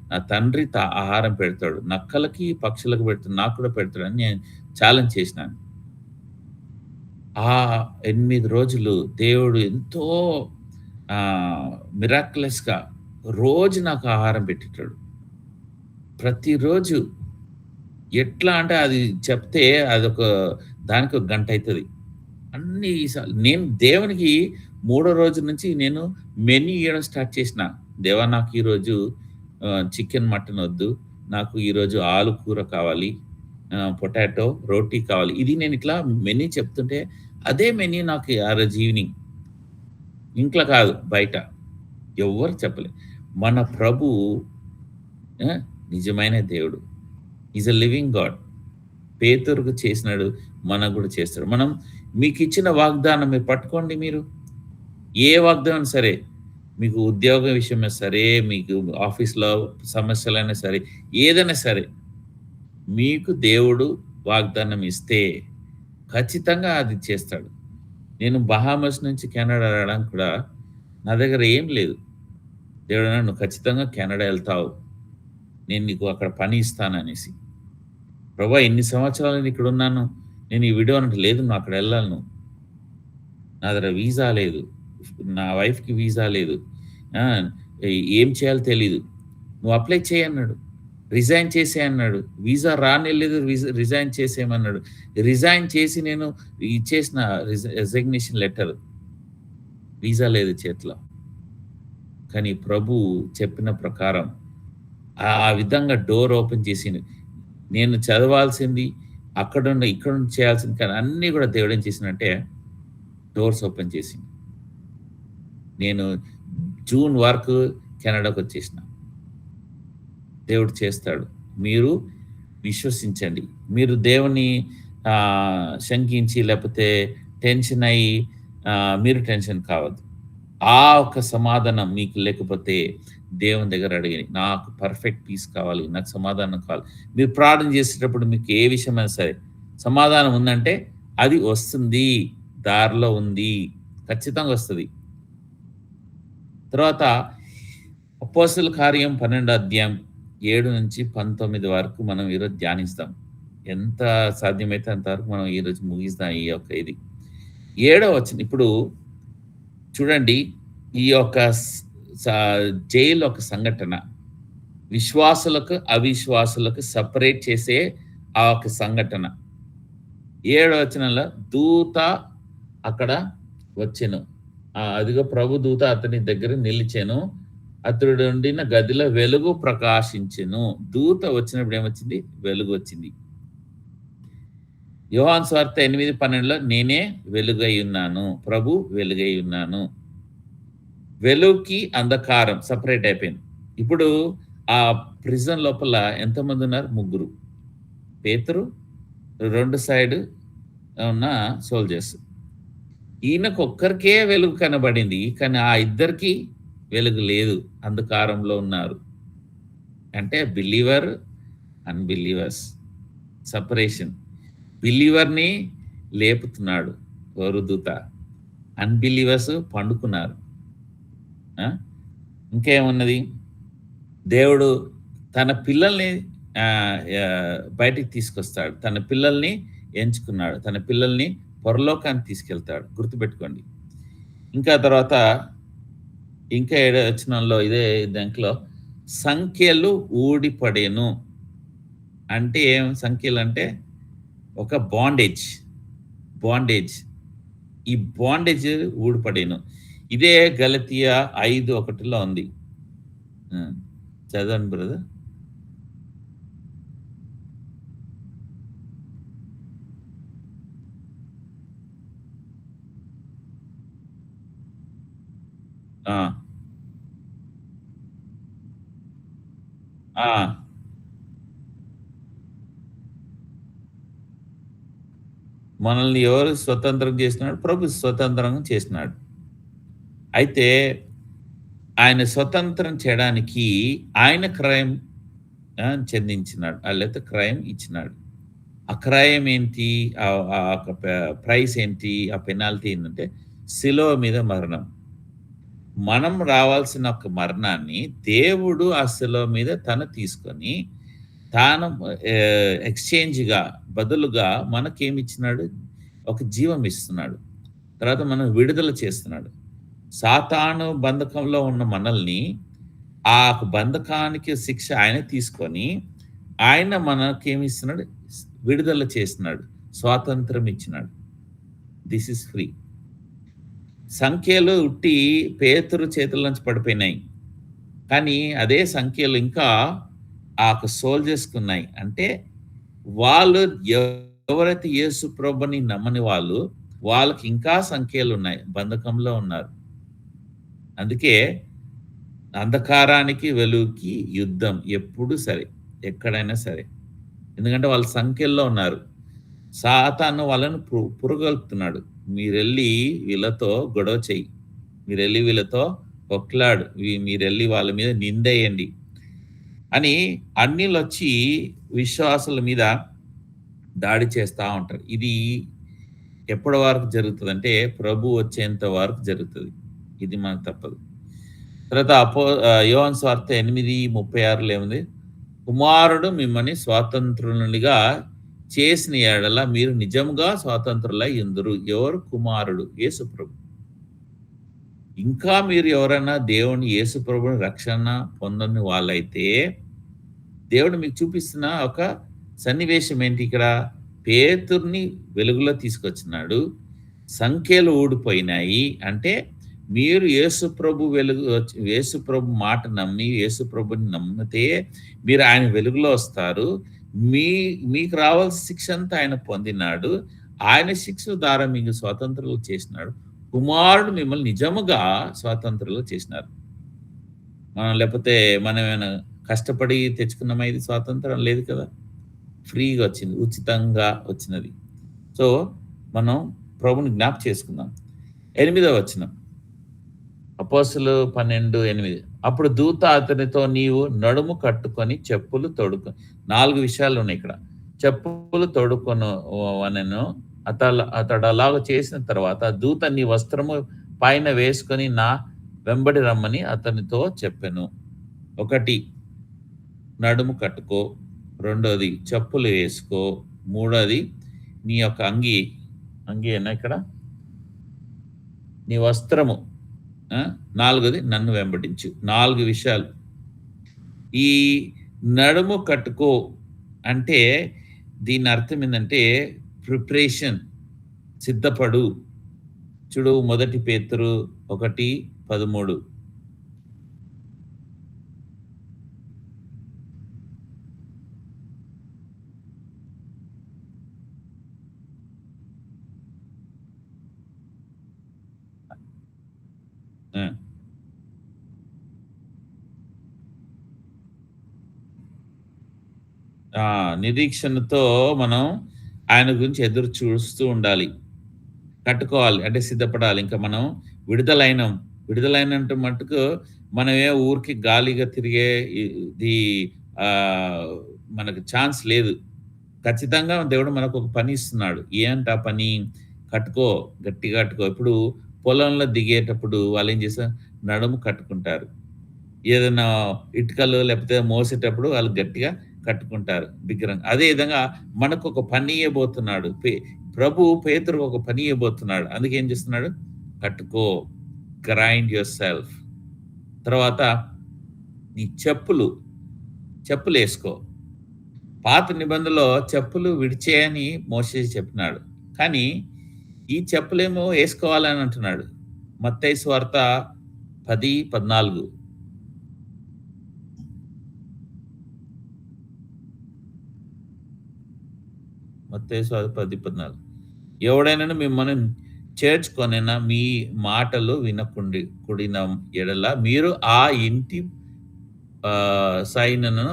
నా తండ్రి ఆహారం పెడతాడు. నక్కలకి, పక్షులకు పెడతాడు. నాకు కూడా పెడతాడని నేను ఛాలెంజ్ చేసినాను. ఆ 8 రోజులు దేవుడు ఎంతో మిరాక్యులస్‌గా రోజు నాకు ఆహారం పెట్టేటాడు. ప్రతిరోజు ఎట్లా అంటే అది చెప్తే అదొక దానికొక గంట అయితది. అన్ని నేను దేవునికి మూడో రోజు నుంచి నేను మెన్యూ ఇయ్యడం స్టార్ట్ చేసిన. దేవా నాకు ఈరోజు చికెన్, మటన్ ఒద్దు. నాకు ఈరోజు ఆలు కూర కావాలి. పొటాటో, రోటీ కావాలి. ఇది నేను ఇట్లా మెన్యూ చెప్తుంటే అదే మెన్యూ నాకు ఆ రోజు ఈవినింగ్. ఇంట్లో కాదు బయట. ఎవ్వరు చెప్పలే. మన ప్రభువు ఆ! నిజమైన దేవుడు. Is a living God. పేతురుకు చేసినాడు మనకు గూడా చేస్తాడు. మనం మీకిచ్చిన వాగ్దానం మీరు పట్టుకోండి మీరు. ఏ వాగ్దానం సరే, మీకు ఉద్యోగ విషయమే సరే, మీకు ఆఫీస్‌లో సమస్యలైనా సరే, ఏదైనా సరే, మీకు దేవుడు వాగ్దానం ఇస్తే ఖచ్చితంగా అది చేస్తాడు. నేను బహామాస్ నుంచి కెనడా రావడానికి కూడా నా దగ్గర ఏం లేదు. దేవుడన్నాడు, "నువ్వు ఖచ్చితంగా కెనడా ఎళ్తావు. నేను నీకు అక్కడ పని ఇస్తాననేసి." ప్రభా! ఇన్ని సంవత్సరాలు నేను ఇక్కడున్నాను. నేను ఈ విడవనంటే, లేదు నువ్వు అక్కడెళ్ళాలి నువ్వు. నా దగ్గర వీసా లేదు. నా వైఫ్‌కి వీసా లేదు. ఆ! ఏం చేయాలో తెలీదు. నువ్వు అప్లై చెయ్యి అన్నాడు. రిజైన్ చేసేయి అన్నాడు. వీసా రానేలేదు రిజైన్ చేసేయమన్నాడు. రిజైన్ చేసి నేను ఇచ్చేసిన రిజిగ్నేషన్ లెటర్. వీసా లేదు చేతిలో. కానీ ప్రభువు చెప్పిన ప్రకారం ఆ విధంగా డోర్ ఓపెన్ చేసిండు. నేను చదవాల్సింది అక్కడున్న, ఇక్కడుండి చేయాల్సింది కానీ అన్నీ గూడా దేవుడేం చేసిండంటే డోర్స్ ఓపెన్ చేసిండు. నేను జూన్ వరకు కెనడాకొచ్చేసిన. దేవుడు చేస్తాడు. మీరు విశ్వసించండి. మీరు దేవుని శంకించి లేపోతే టెన్షన్ అయ్యి మీరు టెన్షన్ కావద్దు. ఆ ఒక్క సమాధానం మీకు లేకపోతే దేవుని దగ్గర అడగండి. నాకు పర్ఫెక్ట్ పీస్ కావాలి. నాకు సమాధానం కావాలి. మీరు ప్రార్థన చేసేటప్పుడు మీకు ఏ విషయమైనా సరే సమాధానం ఉందంటే అది వస్తుంది. దారిలో ఉంది. ఖచ్చితంగా వస్తది. తర్వాత అపోస్తలుల కార్యం 12 అధ్యాయం 7-19 వరకు మనం ఈరోజు ధ్యానిస్తాం. ఎంత సాధ్యమైతే అంత వరకు మనం ఈరోజు ముగిస్తాం ఈ యొక్క ఇది. ఏడో వచనం ఇప్పుడు చూడండి ఈ యొక్క జైలు ఒక సంఘటన. విశ్వాసులకు, అవిశ్వాసులకు సెపరేట్ చేసే ఆ ఒక సంఘటన. ఏడో వచనంలో దూత అక్కడ వచ్చెను. అదిగో ప్రభు దూత అతని దగ్గర నిలిచెను. అతడు ఉండిన గదిలో వెలుగు ప్రకాశించెను. దూత వచ్చినప్పుడు ఏమొచ్చింది? వెలుగు వచ్చింది. యోహాను సువార్త 8:12లో నేనే వెలుగై ఉన్నాను. ప్రభు వెలుగై ఉన్నాను. వెలుగుకి అంధకారం సెపరేట్ అయిపోయింది. ఇప్పుడు ఆ ప్రిజన్ లోపల ఎంతమంది ఉన్నారు? ముగ్గురు. పేతురు, 2 సైడ్ ఉన్న సోల్జర్స్. ఈయనకొక్కరికే వెలుగు కనబడింది. కానీ ఆ ఇద్దరికీ వెలుగు లేదు. అంధకారంలో ఉన్నారు. అంటే బిలీవర్, అన్‌బిలీవర్స్ సెపరేషన్. బిలీవర్‌ని లేపుతున్నాడు ఎవరు? దూత. అన్‌బిలీవర్స్ పండుకున్నారు. ఇంకేమున్నది? దేవుడు తన పిల్లల్ని బయటికి తీసుకొస్తాడు. తన పిల్లల్ని ఎంచుకున్నాడు. తన పిల్లల్ని పరలోకానికి తీసుకెళ్తాడు. గుర్తుపెట్టుకోండి. ఇంకా తర్వాత ఇంకా 7వ వచనంలో ఇదే దాంట్లో సంఖ్యలు ఊడిపడెను. అంటే ఏం సంఖ్యలంటే ఒక బాండేజ్. బాండేజ్. ఈ బాండేజ్ ఊడిపడెను. ఇదే గలతీయ 5:1లో ఉంది. చదవండి బ్రదర్. ఆ! ఆ! మనల్ని ఎవరు స్వతంత్రం చేసినాడు? ప్రభు స్వతంత్రం చేసినాడు. అయితే ఆయన స్వతంత్రం చేయడానికి ఆయన క్రయం చెందించినాడు. లేతే క్రయం ఇచ్చినాడు. ఆ క్రయం ఏంటి? ఆ ప్రైస్ ఏంటి? ఆ పెనాల్టీ ఏంటంటే శిలువ మీద మరణం. మనం రావాల్సిన ఒక మరణాన్ని దేవుడు ఆ శిలువ మీద తను తీసుకొని తాను ఎక్స్‌చేంజ్‌గా బదులుగా మనకేమిచ్చినాడు? ఒక జీవం ఇస్తున్నాడు. తర్వాత మనం విడుదల చేస్తున్నాడు. సాతాను బంధకంలో ఉన్న మనల్ని ఆ బంధకానికి శిక్ష ఆయన తీసుకొని, ఆయన మనకేమిస్తున్నాడు? విడుదల చేస్తున్నాడు. స్వాతంత్రం ఇచ్చినాడు. This is free. సంఖ్యలు ఉట్టి పేతురు చేతుల నుంచి పడిపోయినాయి. కానీ అదే సంఖ్యలు ఇంకా ఆ సోల్జర్స్‌కున్నాయి. అంటే వాళ్ళు ఎవరైతే యేసు ప్రభుని నమ్మని వాళ్ళు, వాళ్ళకి ఇంకా సంఖ్యలున్నాయి. బంధకంలో ఉన్నారు. అందుకే అంధకారానికి, వెలుగుకి యుద్ధం ఎప్పుడు సరే. ఎక్కడైనా సరే. ఎందుకంటే వాళ్ళు సంఖ్యల్లో ఉన్నారు. సాతాను వాళ్ళని పురగొల్పుతున్నాడు. మీరెళ్లి వీళ్ళతో గొడవ చెయ్యి. మీరెళ్లి వీళ్ళతో కొట్లాడు. మీరెళ్లి వాళ్ళ మీద నిందేయండి అని అన్యులొచ్చి విశ్వాసుల మీద దాడి చేస్తా ఉంటారు. ఇది ఎప్పటి వరకు జరుగుతదంటే ప్రభు వచ్చేంత వరకు జరుగుతది. ఇది మనకు తప్పదు. తర్వాత యోహాను సువార్త 8:36లో ఏముంది? కుమారుడు మిమ్మల్ని స్వాతంత్రులునిగా చేసిన యెడల మీరు నిజముగా స్వాతంత్రులై యుందురు. ఎవరు కుమారుడు? యేసు ప్రభు. ఇంకా మీరు ఎవరైనా దేవుని యేసు ప్రభుని రక్షణ పొందని వాళ్ళైతే, దేవుడు మీకు చూపిస్తున్న ఒక సన్నివేశం ఏంటి ఇక్కడ? పేతురుని వెలుగులో తీసుకొచ్చినాడు. సంఖ్యలు ఊడిపోయినాయి. అంటే మీరు యేసు ప్రభు మాట నమ్మి, యేసు ప్రభుని నమ్మితే మీరు ఆయన వెలుగులో వస్తారు. మీకు రావాల్సిన శిక్ష అంతా ఆయన పొందినాడు. ఆయన శిక్ష ద్వారా మీకు స్వతంత్రులు చేసినాడు. కుమారుడు మిమ్మల్ని నిజముగా స్వాతంత్రులు చేసినారు. లేకపోతే మనమేమైనా కష్టపడి తెచ్చుకున్నామా ఇది స్వాతంత్రం? లేదు కదా! ఫ్రీగా వచ్చింది. ఉచితంగా వచ్చినది. సో, మనం ప్రభుని జ్ఞాపకం చేసుకుందాం. 8వ వచనం. అపోస్తలులు 12:8. అప్పుడు దూత అతనితో నీవు నడుము కట్టుకొని చెప్పులు తొడుక్కో. 4 విషయాలున్నాయి ఇక్కడ. చెప్పులు తొడుక్కొనవలెను. అతడు అలాగ చేసిన తర్వాత దూత నీ వస్త్రము పైన వేసుకొని నా వెంబడి రమ్మని అతనితో చెప్పెను. 1 నడుము కట్టుకో. 2 చెప్పులు వేసుకో. 3 నీ యొక్క అంగీయేనా ఇక్కడ? నీ వస్త్రము. 4 నన్ను వెంబడించు. 4 విషయాలు. ఈ నడుము కట్టుకో అంటే దీని అర్థం ఏందంటే ప్రిపరేషన్, సిద్ధపడు. చూడు 1 పేతురు 1:13. ఆ! ఆ! నిరీక్షణతో మనం ఆయన గురించి ఎదురు చూస్తూ ఉండాలి. కట్టుకోవాలి. అంటే సిద్ధపడాలి. ఇంకా మనం విడుదలైనాం. విడుదలైనంత మట్టుకు మనమే ఊరికే గాలిగా తిరిగే ఇది ఆహ్, మనకు ఛాన్స్ లేదు. ఖచ్చితంగా దేవుడు మనకొక పని ఇస్తున్నాడు. ఏంట ఆ పని? కట్టుకో, గట్టిగా కట్టుకో. ఇప్పుడు పొలంలో దిగేటప్పుడు వాళ్ళేం చేస్తారు? నడుము కట్టుకుంటారు. ఏదైనా ఇటుకలు లేకపోతే మోసేటప్పుడు వాళ్ళు గట్టిగా కట్టుకుంటారు బిగ్గరగా. అదే విధంగా మనకొక పని ఇయ్యబోతున్నాడు. ప్రభు పేతురుకు ఒక పని ఇయ్యబోతున్నాడు. అందుకే ఏం చేస్తున్నాడు? కట్టుకో, గ్రైండ్ యువర్ సెల్ఫ్. తర్వాత నీ చెప్పులేసుకో. పాత నిబంధనలో చెప్పులు విడిచేయని మోషే చెప్పినాడు. కానీ ఈ చెప్పులేమో ఏసుకోవాలని అంటున్నాడు. మత్తయి సువార్త 10:14. మత్తయి సువార్త 10:14. ఎవడైనను మిమ్మల్ని చేర్చుకొనిన మీ మాటలు వినకుండిన ఎడల మీరు ఆ ఇంటి సైనను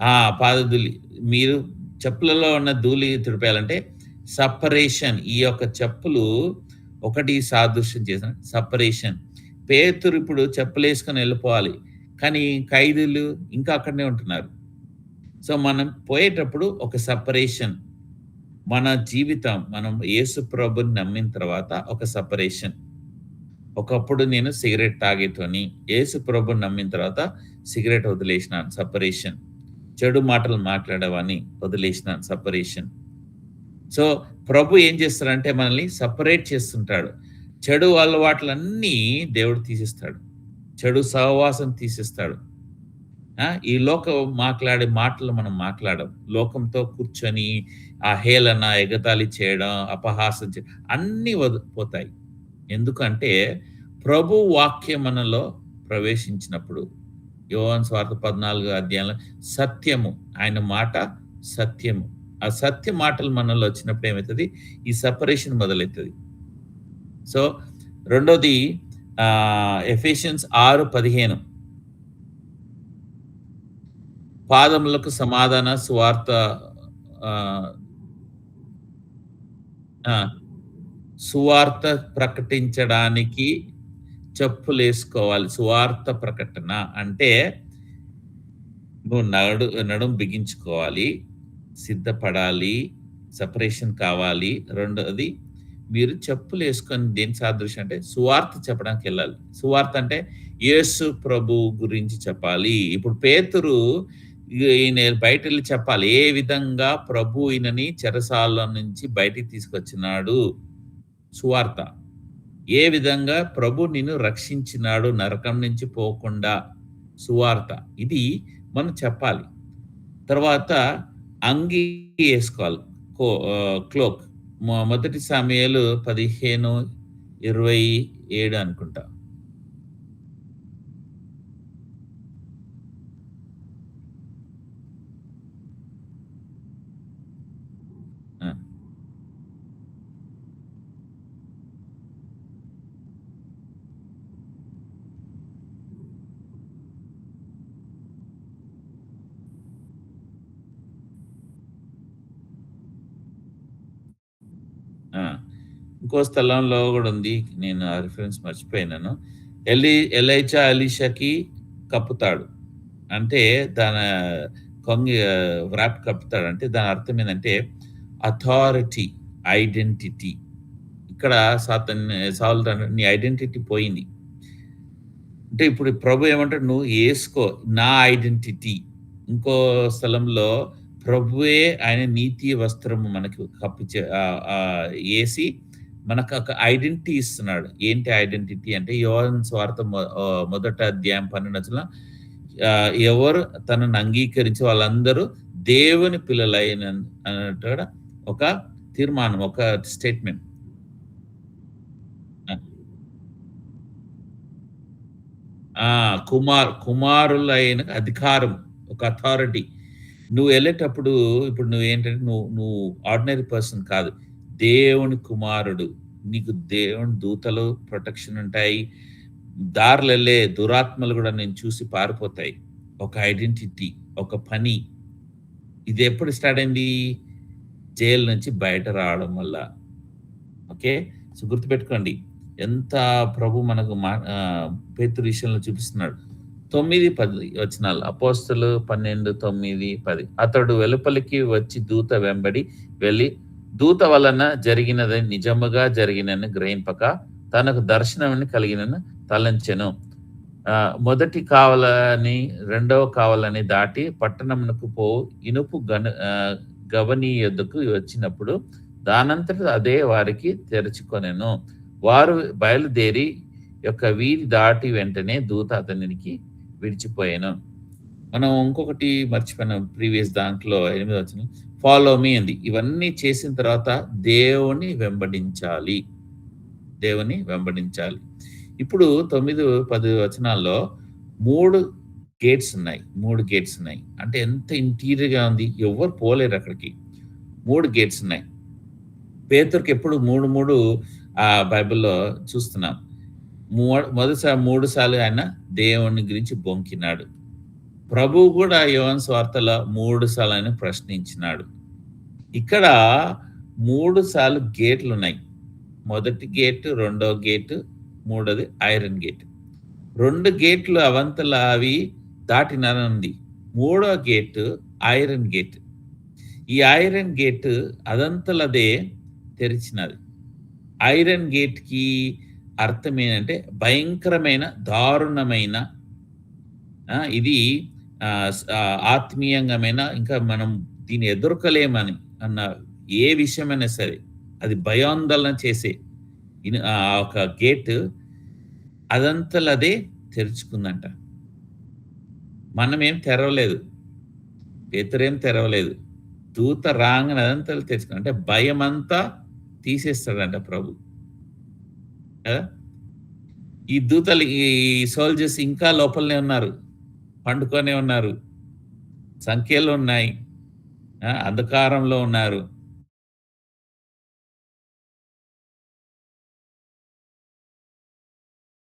ఆ! పాదధూళి. మీరు చెప్పులలో ఉన్న ధూళి తుడిపేయాలంటే సెపరేషన్. ఈ యొక్క చెప్పులు ఒకటి సాదృశ్యం చేసిన సెపరేషన్. పేతురు ఇప్పుడు చెప్పులేసుకొని వెళ్ళిపోవాలి. కానీ ఖైదీలు ఇంకా అక్కడనే ఉంటున్నారు. సో, మనం పోయేటప్పుడు ఒక సెపరేషన్. మన జీవితం మనం యేసు ప్రభుని నమ్మిన తర్వాత ఒక సెపరేషన్. ఒకప్పుడు నేను సిగరెట్ తాగేటోని. యేసు ప్రభుని నమ్మిన తర్వాత సిగరెట్ వదిలేసినాను. సెపరేషన్. చెడు మాటలు మాట్లాడేవాడిని వదిలేసినాను. సెపరేషన్. సో, ప్రభు ఏం చేస్తాడంటే మనల్ని సెపరేట్ చేస్తుంటాడు. చెడు అలవాట్లన్నీ దేవుడు తీసేస్తాడు. చెడు సహవాసం తీసేస్తాడు. ఈ లోకం మాట్లాడే మాటలు మనం మాట్లాడం. లోకంతో కూర్చొని ఆ హేళన, ఎగతాళి చేయడం, అపహాసం అన్నీ పోతాయి. ఎందుకంటే ప్రభు వాక్యం మనలో ప్రవేశించినప్పుడు యోహాను సువార్త 14 అధ్యాయంలో సత్యము, ఆయన మాట సత్యము. ఆ సత్య మాటలు మనలో వచ్చినప్పుడు ఏమైతది? ఈ సెపరేషన్ మొదలైతది. సో, రెండోది ఎఫెసియన్స్ 6:15 పాదములకు సమాధాన సువార్త ఆహ్, ఆ! సువార్త ప్రకటించడానికి చెప్పులేసుకోవాలి. సువార్త ప్రకటన అంటే నువ్వు నడుం బిగించుకోవాలి, సిద్ధపడాలి, సెపరేషన్ కావాలి. రెండోది మీరు చెప్పులేసుకొని దేనికి సాదృశ్యం అంటే సువార్త చెప్పడానికెళ్ళాలి. సువార్త అంటే యేసు ప్రభు గురించి చెప్పాలి. ఇప్పుడు పేతురు ఈయన బయటెళ్ళి చెప్పాలి. ఏ విధంగా ప్రభు ఈయనని చెరసాల నుంచి బయటికి తీసుకొచ్చినాడు. సువార్త. ఏ విధంగా ప్రభు నిన్ను రక్షించినాడు నరకం నుంచి పోకుండా. సువార్త. ఇది మనం చెప్పాలి. తర్వాత అంగీ ఏసుకోవాలి. క్లోక్. మొదటి సమూయేలు 15:27 అనుకుంటా. ఆ! ఆ! ఇంకో స్థలంలో గూడా ఉంది. నేను ఆ రిఫరెన్స్ మర్చిపోయినాను. ఎలైజా ఎలీషాకి కప్పుతాడు. అంటే తన వ్రాప్ కప్పుతాడు. అంటే దాని అర్థం ఏందంటే అథారిటీ, ఐడెంటిటీ. ఇక్కడ సౌలు నీ ఐడెంటిటీ పోయింది. అంటే ఇప్పుడు ప్రభు ఏమంటాడు? నువ్వు ఏసుకో నా ఐడెంటిటీ. ఇంకో స్థలంలో ప్రభువే ఆయన నీతి వస్త్రము మనకు ఏసి మనకు ఒక ఐడెంటిటీ ఇస్తున్నాడు. ఏంటి ఐడెంటిటీ అంటే యోహాను సువార్త మొదట అధ్యాయం 12 వచనంలో ఎవరు తనను అంగీకరించి వాళ్ళందరూ దేవుని పిల్లలైన అన్నట్టుగా ఒక తీర్మానం, ఒక స్టేట్మెంట్. ఆ! ఆ! కుమారులైన అధికారం, ఒక అథారిటీ. నువ్వెళ్ళేటప్పుడు ఇప్పుడు నువ్వేంటంటే నువ్వు నువ్వు ఆర్డినరీ పర్సన్ కాదు. దేవుని కుమారుడు. నీకు దేవుని దూతలు ప్రొటెక్షన్ ఉంటాయి. దారులెళ్ళే దురాత్మలు గూడా నిన్ను చూసి పారిపోతాయి. ఒక ఐడెంటిటీ, ఒక పని. ఇదెప్పుడు స్టార్ట్ అయింది? జైలు నుంచి బయట రావడం వల్ల. ఓకే. సో, గుర్తుపెట్టుకోండి. ఎంత ప్రభు మనకు పేతురు విషయంలో చూపిస్తున్నాడు. 9, 10 వచనాలు. అపోస్తలు 12, 9, 10. అతడు వెలుపలికి వచ్చి దూత వెంబడి వెళ్లి, దూత వలన జరిగినది నిజముగా జరిగినని గ్రహింపక, తనకు దర్శనమని కలిగినను తలంచెను. మొదటి కావలని, రెండవ కావలని దాటి పట్టణమునకు ఇనుపు గవని యొద్దకు వచ్చినప్పుడు దానంతట అదే వారికి తెరుచుకొనెను. వారు బయలుదేరి యొక్క వీధి దాటి వెంటనే దూత అతనికి విడిచిపోయాను. మనం ఇంకొకటి మర్చిపోయినాం ప్రీవియస్ దాంట్లో 8వ వచనం. ఫాలో మీ అంది. ఇవన్నీ చేసిన తర్వాత దేవుని వెంబడించాలి. దేవుని వెంబడించాలి. ఇప్పుడు 9, 10 వచనాల్లో 3 గేట్స్ ఉన్నాయి. 3 గేట్స్ ఉన్నాయి. అంటే ఎంత ఇంటీరియర్‌గా ఉంది. ఎవ్వరు పోలేరు అక్కడికి. 3 గేట్స్ ఉన్నాయి. పేతురుకి ఎప్పుడు 3 బైబిల్‌లో చూస్తున్నాం. మొదటిసారి 3 సార్లు ఆయన దేవుని గురించి బొంకినాడు. ప్రభువు కూడా యోహాను సువార్తలో 3 సార్లు ఆయన ప్రశ్నించినాడు. ఇక్కడ 3 సార్లు గేట్లున్నాయి. మొదటి గేటు, రెండో గేటు, మూడోది ఐరన్ గేట్. 2 గేట్లు అవంతల అవి దాటినారనుంది. మూడో గేటు ఐరన్ గేట్. ఈ ఐరన్ గేట్ అదంతలదే తెరిచినది. ఐరన్ గేట్‌కి అర్థం ఏంటంటే భయంకరమైన, దారుణమైన ఇది ఆత్మీయంగమైన ఇంకా మనం దీన్ని ఎదుర్కోలేమని అన్న ఏ విషయమైనా సరే అది భయాందోళన చేసే ఒక గేట్ అదంతలదే తెరుచుకుందంట. మనమేం తెరవలేదు. పేతురేం తెరవలేదు. దూత రాంగానే అదంతల తెరుచుకుంది. అంటే భయమంతా తీసేస్తాడంట ప్రభు. కదా! ఈ దూతలు ఈ సోల్జర్స్ ఇంకా లోపలనే ఉన్నారు. పండుకొనే ఉన్నారు. సంఖ్యలున్నాయి. అంధకారంలో ఉన్నారు.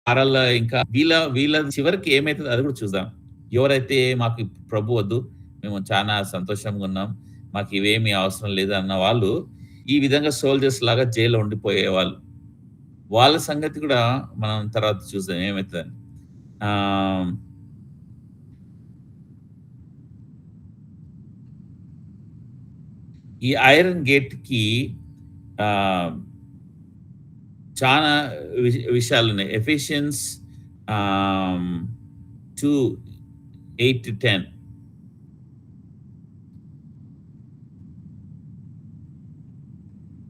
వారల్లో ఇంకా వీళ్ళ చివరికి ఏమైతదో అది కూడా చూద్దాం. ఎవరైతే మాకు ప్రభు వద్దు, మేము చానా సంతోషంగా ఉన్నాం, మాకు ఇవేమీ అవసరం లేదు అన్న వాళ్ళు ఈ విధంగా సోల్జర్స్ లాగా జైల్‌లో ఉండిపోయేవాళ్ళు. వాళ్ళ సంగతి కూడా మనం తర్వాత చూద్దాం ఏమైతదని. ఆహ్, ఈ ఐరన్ గేట్‌కి ఆహ్, చానా విషయాలున్నాయి. ఎఫిషియన్స్ ఆహ్, 2, 8-10.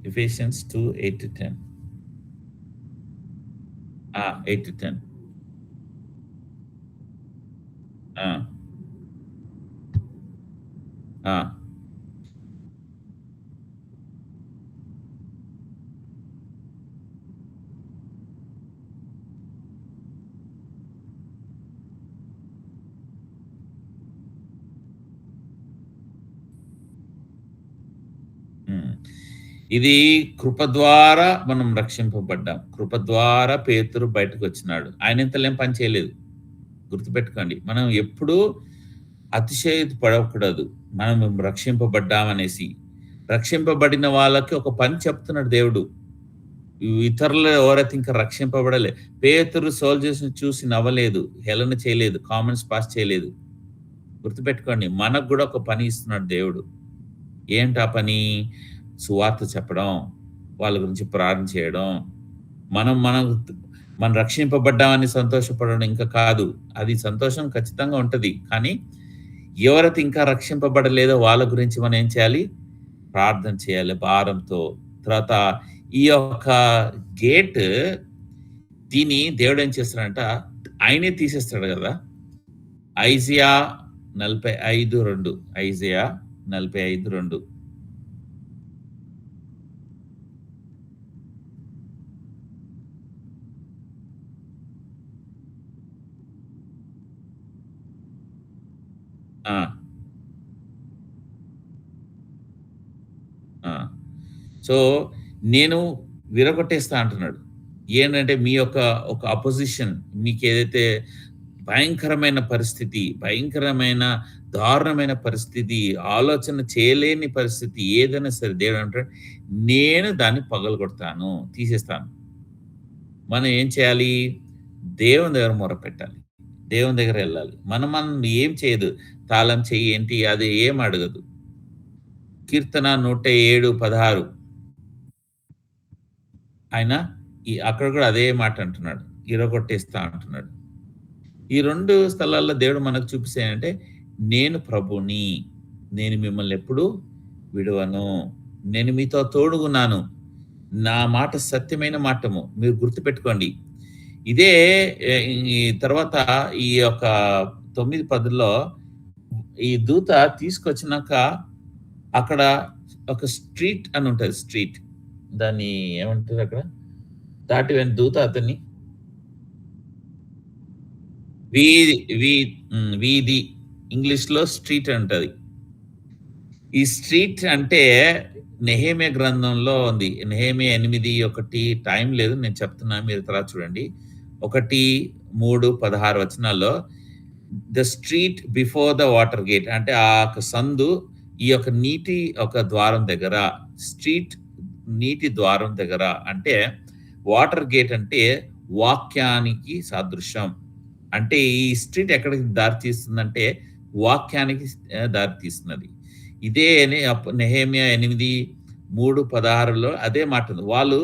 ఎఫిషియన్స్ 2, 8-10. 8-10. ఆ! ఆ! హ్మ్. ఇది కృప ద్వారా మనం రక్షింపబడ్డాం. కృప ద్వారా పేతురు బయటకొచ్చినాడు. ఆయనింతలేం పని చేయలేదు. గుర్తుపెట్టుకోండి. మనం ఎప్పుడూ అతిశయోక్తి పడకూడదు. మనం రక్షింపబడ్డామనేసి. రక్షింపబడిన వాళ్ళకి ఒక పని చెప్తున్నాడు దేవుడు. ఇతరులు ఎవరైతే ఇంకా రక్షింపబడలే. పేతురు సోల్జర్స్‌ని చూసి నవ్వలేదు. హేళన చేయలేదు. కామెంట్స్ పాస్ చేయలేదు. గుర్తుపెట్టుకోండి. మనకు గూడా ఒక పని ఇస్తున్నాడు దేవుడు. ఏంటా పని? సువార్త చెప్పడం, వాళ్ళ గురించి ప్రార్థన చేయడం. మనం మనం రక్షింపబడ్డామని సంతోషపడడం ఇంకా కాదు. అది సంతోషం ఖచ్చితంగా ఉంటది. కానీ ఎవరైతే ఇంకా రక్షింపబడలేదో వాళ్ళ గురించి మనం ఏం చేయాలి? ప్రార్థన చేయాలి భారంతో. తర్వాత ఈ యొక్క గేట్ దీన్ని దేవుడేం చేస్తాడంట ఆయనే తీసేస్తాడు గదా! ఐజియా 45:2. ఐజియా 45:2. ఆ! ఆ! సో, నేను విరగొట్టేస్తా అంటున్నాడు. ఏంటంటే మీ యొక్క ఒక అపోజిషన్ మీకేదైతే భయంకరమైన పరిస్థితి, భయంకరమైన దారుణమైన పరిస్థితి, ఆలోచన చేయలేని పరిస్థితి ఏదైనా సరే దేవుడంటాడు, నేను దాన్ని పగలగొడతాను, తీసేస్తాను. మనం ఏం చేయాలి? దేవుని దగ్గర మొరపెట్టాలి. దేవుని దగ్గరెళ్ళాలి. మనం ఏం చేయదు. తాళం చెయ్యి ఏంటి అది ఏం అడగదు. కీర్తన 107:16 ఆయన అక్కడ కూడా అదే మాట అంటున్నాడు. ఇరగొట్టేస్తా అంటున్నాడు. ఈ 2 స్థలాల్లో దేవుడు మనకు చూపిసేయంటే, నేను ప్రభుని. నేను మిమ్మల్ని ఎప్పుడు విడువను. నేను మీతో తోడుగున్నాను. నా మాట సత్యమైన మాటము. మీరు గుర్తుపెట్టుకోండి. ఇదే ఎ ఈ తర్వాత ఈ యొక్క 9:10లో ఈ దూత తీసుకొచ్చినాక అక్కడ ఒక స్ట్రీట్ అని ఉంటది. స్ట్రీట్. దాన్ని ఏమంటారక్కడ? దాటి దూత అతన్ని వీధి వీ వీధి ఇంగ్లీష్‌లో స్ట్రీట్ అంటది. ఈ స్ట్రీట్ అంటే నెహెమియా గ్రంథంలో ఉంది. నెహెమియా 8:1 టైం లేదు. నేను చెప్తున్నా మీరు తర్వాత చూడండి. 1, 3, 16 వచనాల్లో the street before the water gate అంటే ఆ యొక్క సందు ఈ యొక్క నీటి ఒక ద్వారం దగ్గర స్ట్రీట్ నీటి ద్వారం దగ్గర అంటే వాటర్ గేట్ అంటే వాక్యానికి సాదృశ్యం. అంటే ఈ స్ట్రీట్ ఎక్కడికి దారి తీస్తుందంటే వాక్యానికి దారి తీస్తున్నది. ఇదే నెహెమియా 8, 3, 16లో అదే మాట ఉంది. వాళ్ళు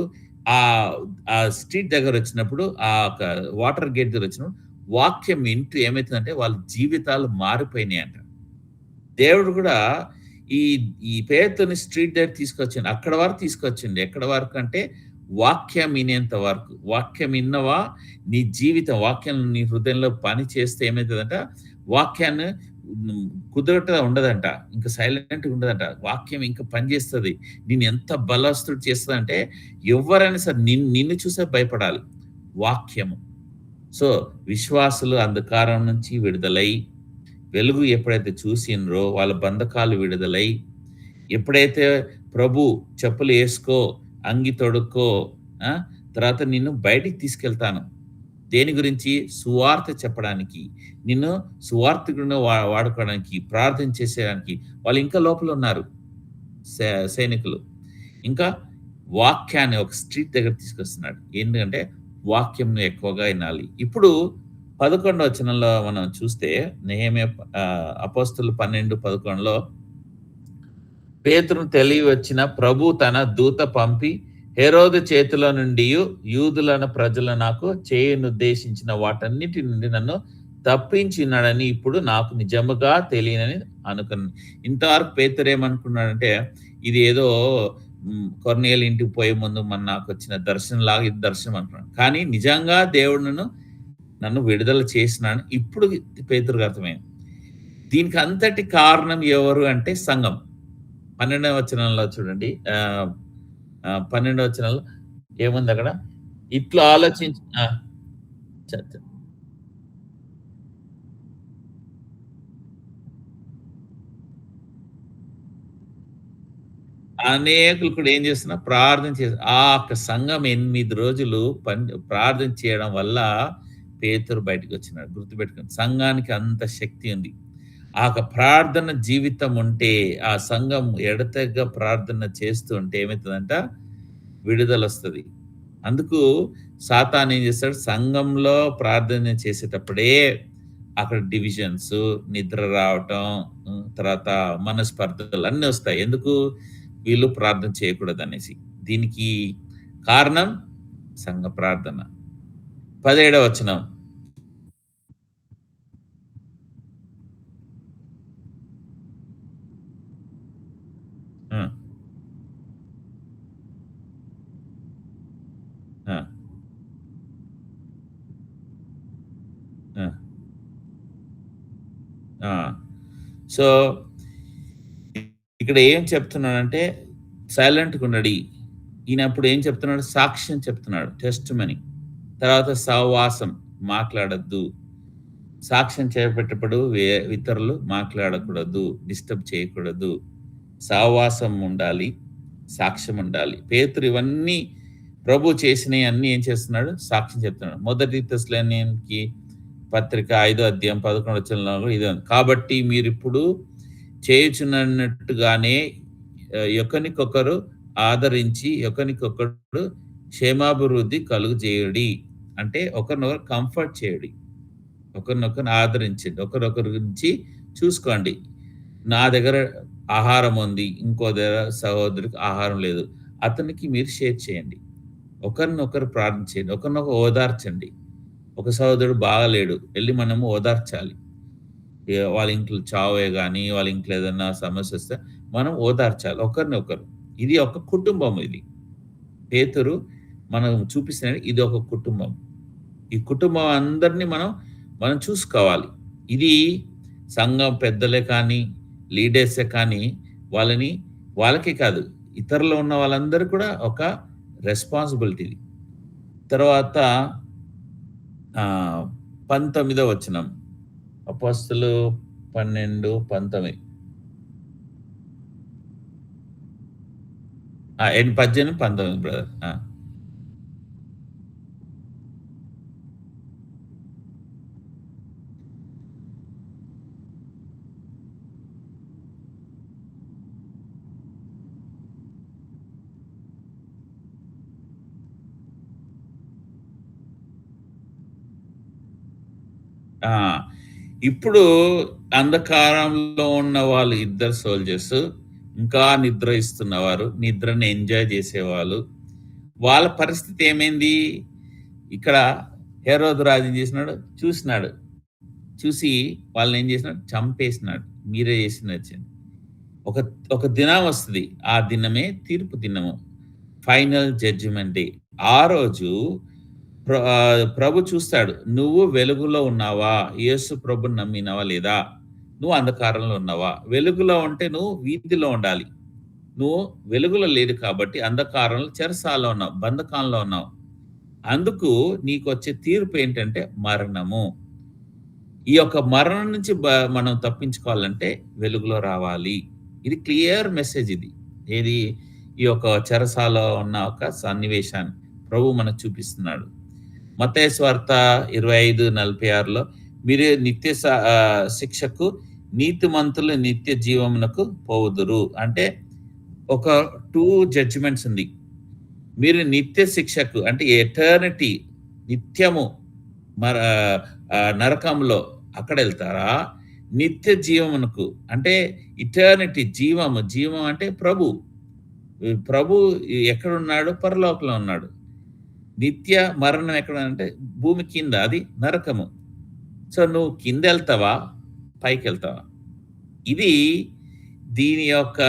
ఆహ్, ఆ స్ట్రీట్ దగ్గరొచ్చినప్పుడు ఆ ఒక వాటర్ గేట్ దగ్గరొచ్చినప్పుడు వాక్యం వింటూ ఏమైతుందంటే వాళ్ళ జీవితాలు మారిపోయినాయంట. దేవుడు కూడా ఈ ఈ పేతురుని స్ట్రీట్ దగ్గర తీసుకొచ్చిండు. అక్కడ వరకు తీసుకొచ్చిండు. ఎక్కడ వరకు అంటే వాక్యం వినేంత వరకు. వాక్యం విన్నవా నీ జీవితం వాక్యం నీ హృదయంలో పని చేస్తే ఏమైతదంట, వాక్యాన్ని కుదురట ఉండదంట. ఇంక సైలెంట్‌గా ఉండదంట. వాక్యం ఇంక పని చేస్తది. నిన్ను ఎంత బలస్తుడు చేస్తదంటే ఎవ్వరైనా సరే నిన్ను చూసే భయపడాలి. వాక్యము. సో, విశ్వాసులు అంధకారం నుంచి విడుదలై, వెలుగు ఎప్పుడైతే చూసిండ్రో వాళ్ళ బంధకాలు విడుదలై, ఎప్పుడైతే ప్రభు చెప్పులు ఏసుకో, అంగి తొడుక్కో, ఆ! తర్వాత నిన్ను బయటికి తీసుకెళ్తాను. దేని గురించి? సువార్త చెప్పడానికి. నిన్ను సువార్థికుడిగా వాడుకోవడానికి, ప్రార్థన చేసేయడానికి. వాళ్ళు ఇంకా లోపలున్నారు. సై సైనికులు. ఇంకా వాక్యాన్ని ఒక స్ట్రీట్ దగ్గర తీసుకొస్తున్నాడు. ఎందుకంటే వాక్యంని ఎక్కువగా వినాలి. ఇప్పుడు 11 వచనంలో మనం చూస్తే నెహెమ్యా అపోస్తలులు 12, 11లో పేతురును తెలివి వచ్చిన ప్రభు తన దూత పంపి హేరోదు చేతిలో నుండియు యూదులను ప్రజలు నాకు చేయనుద్దేశించిన వాటన్నిటి నుండి నన్ను తప్పించినాడని ఇప్పుడు నాకు నిజముగా తెలియనని అనుకున్నాను. ఇంతవరకు పేతురు ఏమనుకున్నాడంటే ఇది ఏదో కొర్నేలు ఇంటికి పోయే ముందు నాకొచ్చిన దర్శనంలాగా ఇది దర్శనం అనుకున్నాను. కానీ నిజంగా దేవుడు నన్ను విడుదల చేసినాడు. ఇప్పుడు పేతురుకి అర్థమైంది. దీనికి అంతటి కారణం ఎవరు అంటే సంఘం. 12వ వచనంలో చూడండి. 12వ వచనంలో ఏముందక్కడ? ఇట్లా ఆలోచించి ఆ! చ చ అనేకులు కూడా ఏం చేస్తున్నారు? ప్రార్థన చేసి ఆ యొక్క సంఘం 8 రోజులు ప్రార్థన చేయడం వల్ల పేతురు బయటికొచ్చినాడు. గుర్తుపెట్టుకోండి. సంఘానికి అంత శక్తి ఉంది. ఆ యొక్క ప్రార్థన జీవితం ఉంటే, ఆ సంఘం ఎడతెగక ప్రార్థన చేస్తూ ఉంటే ఏమైతదంట? విడుదలొస్తది. అందుకు సాతాను ఏం చేస్తాడు? సంఘంలో ప్రార్థన చేసేటప్పుడే అక్కడ డివిజన్స్, నిద్ర రావటం, తర్వాత మనస్పర్ధలు అన్నీ వస్తాయి. ఎందుకు? వీళ్ళు ప్రార్థన చేయకూడదనేసి. దీనికి కారణం సంఘ ప్రార్థన. 17వ వచనం. ఆ! ఆ! ఆ! ఆ! సో, ఇక్కడ ఏం చెప్తున్నాడంటే సైలెంట్‌గుండడి. ఈయన అప్పుడు ఏం చెప్తున్నాడు? సాక్ష్యం చెప్తున్నాడు. టెస్టిమనీ. తర్వాత సహవాసం మాట్లాడొద్దు. సాక్ష్యం చేపట్టేటప్పుడు ఇతరులు మాట్లాడకూడదు. డిస్టర్బ్ చేయకూడదు. సహవాసం ఉండాలి. సాక్ష్యం ఉండాలి. పేతురు ఇవన్నీ ప్రభు చేసినయన్నీ ఏం చేస్తున్నాడు? సాక్ష్యం చెప్తున్నాడు. మొదటి తెస్సలోనియన్కి పత్రిక 5వ అధ్యాయం 11 వచనంలో కూడా ఇదే ఉంది. కాబట్టి మీరిప్పుడు చేయుచున్నట్టుగానే ఒకనికొకరు ఆదరించి, ఒకనికొకడు క్షేమాభివృద్ధి కలుగజేయుడి. అంటే ఒకరినొకరు కంఫర్ట్ చేయుడి. ఒకరినొకరిని ఆదరించండి. ఒకరొకరి గురించి చూసుకోండి. నా దగ్గర ఆహారం ఉంది. ఇంకో దగ్గర సహోదరుడికి ఆహారం లేదు. అతనికి మీరు షేర్ చేయండి. ఒకరినొకరు ప్రార్థన చేయండి. ఒకరినొకరు ఓదార్చండి. ఒక సహోదరుడు బాగాలేడు. ఎళ్లి మనము ఓదార్చాలి. వాళ్ళ ఇంట్లో చావే గాని, వాళ్ళ ఇంట్లో ఏదన్నా సమస్యొస్తే మనం ఓదార్చాలి ఒకరినొకరు. ఇది ఒక కుటుంబం ఇది. పేతురు మనం చూపిస్తున్నది ఇది ఒక కుటుంబం. ఈ కుటుంబం అందరిని మనం చూసుకోవాలి. ఇది సంఘం పెద్దలే కానీ, లీడర్సే కానీ వాళ్ళని వాళ్ళకే కాదు, ఇతరులు ఉన్న వాళ్ళందరూ కూడా ఒక రెస్పాన్సిబిలిటీ ఇది. తర్వాత 19వ వచనం. అపోస్తలు 12, 19. 18, 19 బ్రదర్. ఆ! ఇప్పుడు అంధకారంలో ఉన్న వాళ్ళు ఇద్దరు సోల్జర్స్, ఇంకా నిద్రిస్తున్నవారు, నిద్రని ఎంజాయ్ చేసేవాళ్ళు. వాళ్ళ పరిస్థితి ఏమైంది? ఇక్కడ హేరోదు రాజు ఏం చేసినాడు? చూసి వాళ్ళనేం చేసినాడు? చంపేసినాడు. మీరే చేసినొచ్చింది. ఒక ఒక దినం వస్తది. ఆ దినమే తీర్పు దినము. Final judgement day. ఆ రోజు ప్రభు చూస్తాడు. నువ్వు వెలుగులో ఉన్నావా? యేసు ప్రభుని నమ్మినవా లేదా? నువ్వు అంధకారంలో ఉన్నావా? వెలుగులో ఉంటే నువ్వు వీధిలో ఉండాలి. నువ్వు వెలుగులో లేదు కాబట్టి అంధకారంలో చెరసాలలో ఉన్నావు. బంధకంలో ఉన్నావు. అందుకు నీకొచ్చే తీర్పు ఏంటంటే మరణము. ఈ యొక్క మరణం నుంచి మనం తప్పించుకోవాలంటే వెలుగులో రావాలి. ఇది క్లియర్ మెసేజ్ ఇది. ఏది? ఈ యొక్క చెరసాలలో ఉన్న ఒక సన్నివేశాన్ని ప్రభు మనకు చూపిస్తున్నాడు. మత్తయి సువార్త 25:46లో మీరు శిక్షకు నీతిమంతులు నిత్య జీవమునకు పోవుదురు. అంటే ఒక 2 జడ్జిమెంట్స్ ఉంది. మీరు నిత్య శిక్షకు అంటే ఎటర్నిటీ నిత్యము నరకంలో అక్కడెళ్తారా? నిత్య జీవమునకు అంటే ఇటర్నిటీ జీవము. జీవం అంటే ప్రభు. ప్రభు ఎక్కడున్నాడు? పరలోకంలో ఉన్నాడు. నిత్య మరణం ఎక్కడ అంటే భూమి కింద, అది నరకము. సో నువ్వు కిందెళ్తావా? పైకెళ్తావా? ఇది దీని యొక్క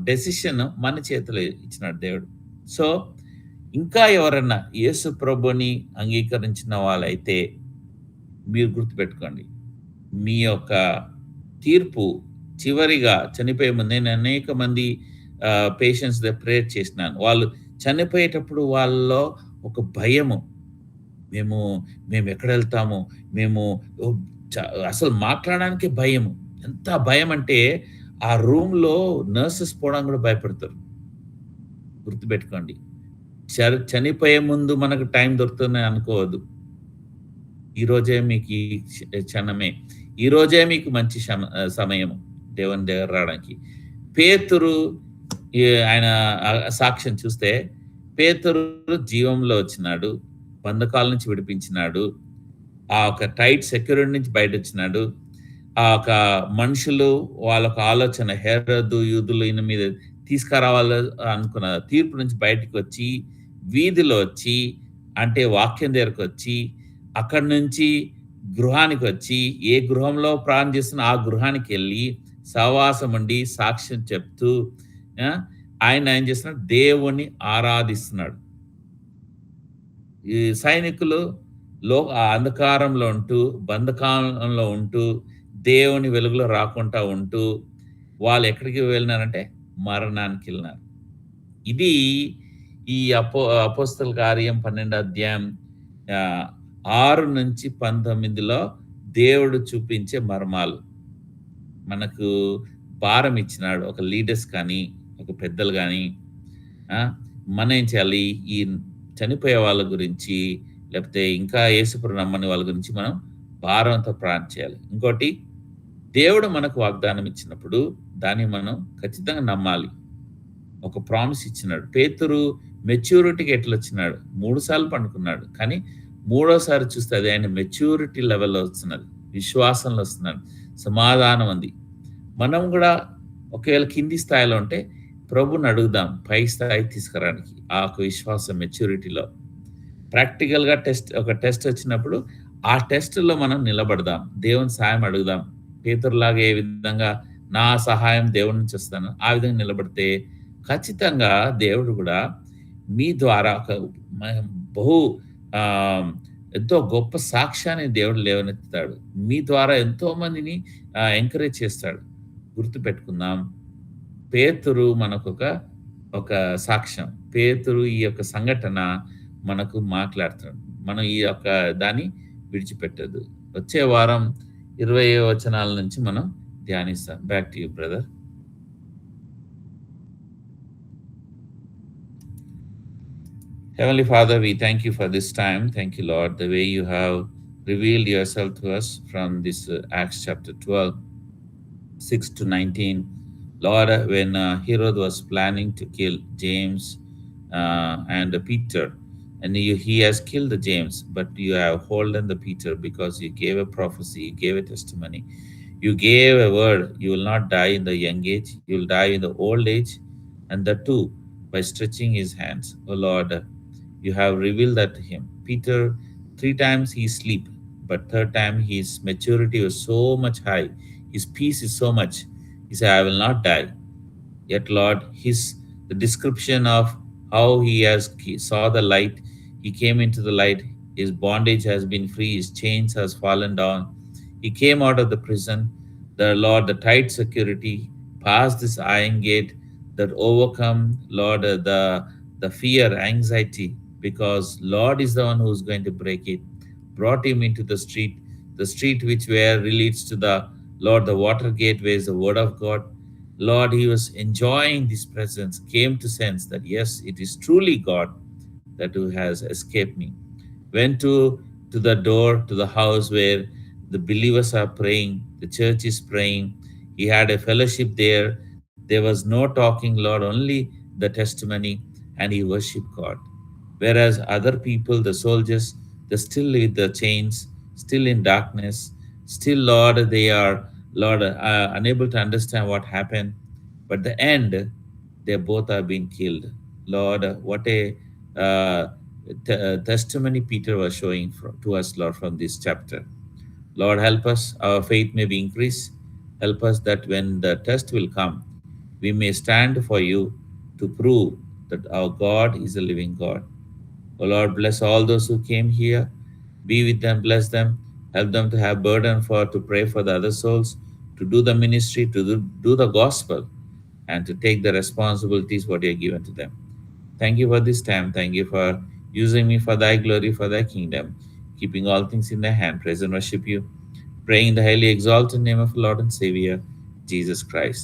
డెసిషన్ మన చేతిలో ఇచ్చినాడు దేవుడు. సో ఇంకా ఎవరన్నా యేసు ప్రభుని అంగీకరించిన వాళ్ళైతే మీరు గుర్తుపెట్టుకోండి. మీ యొక్క తీర్పు చివరిగా చనిపోయే ముందు నేను అనేక మంది పేషెంట్స్ ప్రేయర్ చేసినాను. వాళ్ళు చనిపోయేటప్పుడు వాళ్ళలో ఒక భయము. మేము ఎక్కడెళ్తాము? మేము అసలు మాట్లాడడానికి భయము. ఎంత భయం అంటే ఆ రూమ్‌లో నర్సెస్ పోవడానికి కూడా భయపడతారు. గుర్తుపెట్టుకోండి. చనిపోయే ముందు మనకు టైం దొరుకుతుందని అనుకోవద్దు. ఈరోజే మీకు ఈ క్షణమే. ఈరోజే మీకు మంచి సమయము దేవుని దగ్గర రావడానికి. పేతురు ఆయన సాక్ష్యం చూస్తే పేతురు జీవంలో వచ్చినాడు. బంధకాల నుంచి విడిపించినాడు. ఆ ఒక టైట్ సెక్యూరిటీ నుంచి బయటొచ్చినాడు. ఆ ఒక మనుషులు వాళ్ళొక ఆలోచన హెరోదు, యూదులు ఈయన మీద తీసుకురావాలి అనుకున్న తీర్పు నుంచి బయటకు వచ్చి, వీధిలో వచ్చి అంటే వాక్యం దగ్గరకు వచ్చి, అక్కడి నుంచి గృహానికి వచ్చి, ఏ గృహంలో ప్రార్థన చేస్తున్నా ఆ గృహానికి వెళ్ళి సహవాసం ఉండి సాక్ష్యం చెప్తూ ఆయన ఏం చేస్తున్నాడు? దేవుణ్ణి ఆరాధిస్తున్నాడు. ఈ సైనికులు అంధకారంలో ఉంటూ, బంధకాలంలో ఉంటూ, దేవుని వెలుగులో రాకుండా ఉంటూ, వాళ్ళు ఎక్కడికి వెళ్ళినారంటే మరణానికి వెళ్ళినారు. ఇది ఈ అపోస్తల కార్యం 12వ అధ్యాయం 6-19లో దేవుడు చూపించే మర్మాలు. మనకు భారం ఇచ్చినాడు. ఒక లీడర్స్ కానీ, ఒక పెద్దలు కానీ మనం ఏం చేయాలి? ఈ చనిపోయే వాళ్ళ గురించి, లేకపోతే ఇంకా యేసుప్రభుని నమ్మని వాళ్ళ గురించి మనం భారంతో ప్రార్థన చేయాలి. ఇంకోటి, దేవుడు మనకు వాగ్దానం ఇచ్చినప్పుడు దాన్ని మనం ఖచ్చితంగా నమ్మాలి. ఒక ప్రామిస్ ఇచ్చినాడు. పేతురు మెచ్యూరిటీకి ఎట్లా వచ్చినాడు? 3 సార్లు పండుకున్నాడు. కానీ 3వసారి చూస్తే అది ఆయన మెచ్యూరిటీ లెవెల్లో వస్తున్నది. విశ్వాసంలో వస్తున్నాడు. సమాధానం ఉంది. మనం కూడా ఒకవేళ కింది స్థాయిలో ఉంటే ప్రభుని అడుగుదాం పై స్థాయికి తీసుకురావడానికి. ఆ ఒక విశ్వాసం మెచ్యూరిటీలో ప్రాక్టికల్‌గా ఒక టెస్ట్ వచ్చినప్పుడు ఆ టెస్ట్‌లో మనం నిలబడదాం. దేవుని సహాయం అడుగుదాం. పేతురులాగా ఏ విధంగా నా సహాయం దేవుడి నుంచి వస్తాను ఆ విధంగా నిలబడితే ఖచ్చితంగా దేవుడు కూడా మీ ద్వారా ఒక బహు ఎంతో గొప్ప సాక్ష్యాన్ని దేవుడు లేవనెత్తుతాడు. మీ ద్వారా ఎంతో మందిని ఎంకరేజ్ చేస్తాడు. గుర్తుపెట్టుకుందాం. పేతురు మనకొక సాక్ష్యం. పేతురు ఈ యొక్క సంఘటన మనకు మాట్లాడుతున్నాడు. మనం ఈ యొక్క దాన్ని విడిచిపెట్టద్దు. వచ్చే వారం 20 వచనాల నుంచి మనం ధ్యానిస్తాం. Back to you brother. Heavenly Father, we thank you for this time. Thank you, Lord, the way you have revealed yourself to us from this Acts chapter 12, 6-19. Lord, when Herod was planning to kill James and Peter, and he has killed James, but you have holden the Peter because you gave a prophecy, you gave a testimony, you gave a word. You will not die in the young age, you will die in the old age, and that too by stretching his hands. Oh Lord, you have revealed that to him. Peter, 3 times he sleep, but 3rd time his maturity was so much high, his peace is so much. He said, I will not die. Yet, Lord, his the description of how he saw the light, he came into the light, his bondage has been free, his chains has fallen down. He came out of the prison, the Lord, the tight security, passed this iron gate that overcome, Lord, the fear, anxiety, because Lord is the one who's going to break it. Brought him into the street which where leads to the Lord, the water gate, where is the word of God. Lord, he was enjoying this presence, came to sense that yes, it is truly God that who has escaped me. Went to the door, to the house where the believers are praying, the church is praying. He had a fellowship there. There was no talking, Lord, only the testimony, and he worshiped God. Whereas other people, the soldiers, they're still with the chains, still in darkness, still, Lord, they are, Lord, unable to understand what happened. But the end, they both are being killed. Lord, what a testimony Peter was showing to us, Lord, from this chapter. Lord, help us, our faith may be increased. Help us that when the test will come, we may stand for you to prove that our God is a living God. O Lord, bless all those who came here. Be with them, bless them, help them to have burden for to pray for the other souls, to do the ministry, to do the gospel, and to take the responsibilities what you have given to them. Thank you for this time. Thank you for using me for thy glory, for thy kingdom, keeping all things in thy hand. Praise and worship you. Praying in the highly exalted name of Lord and Savior, Jesus Christ.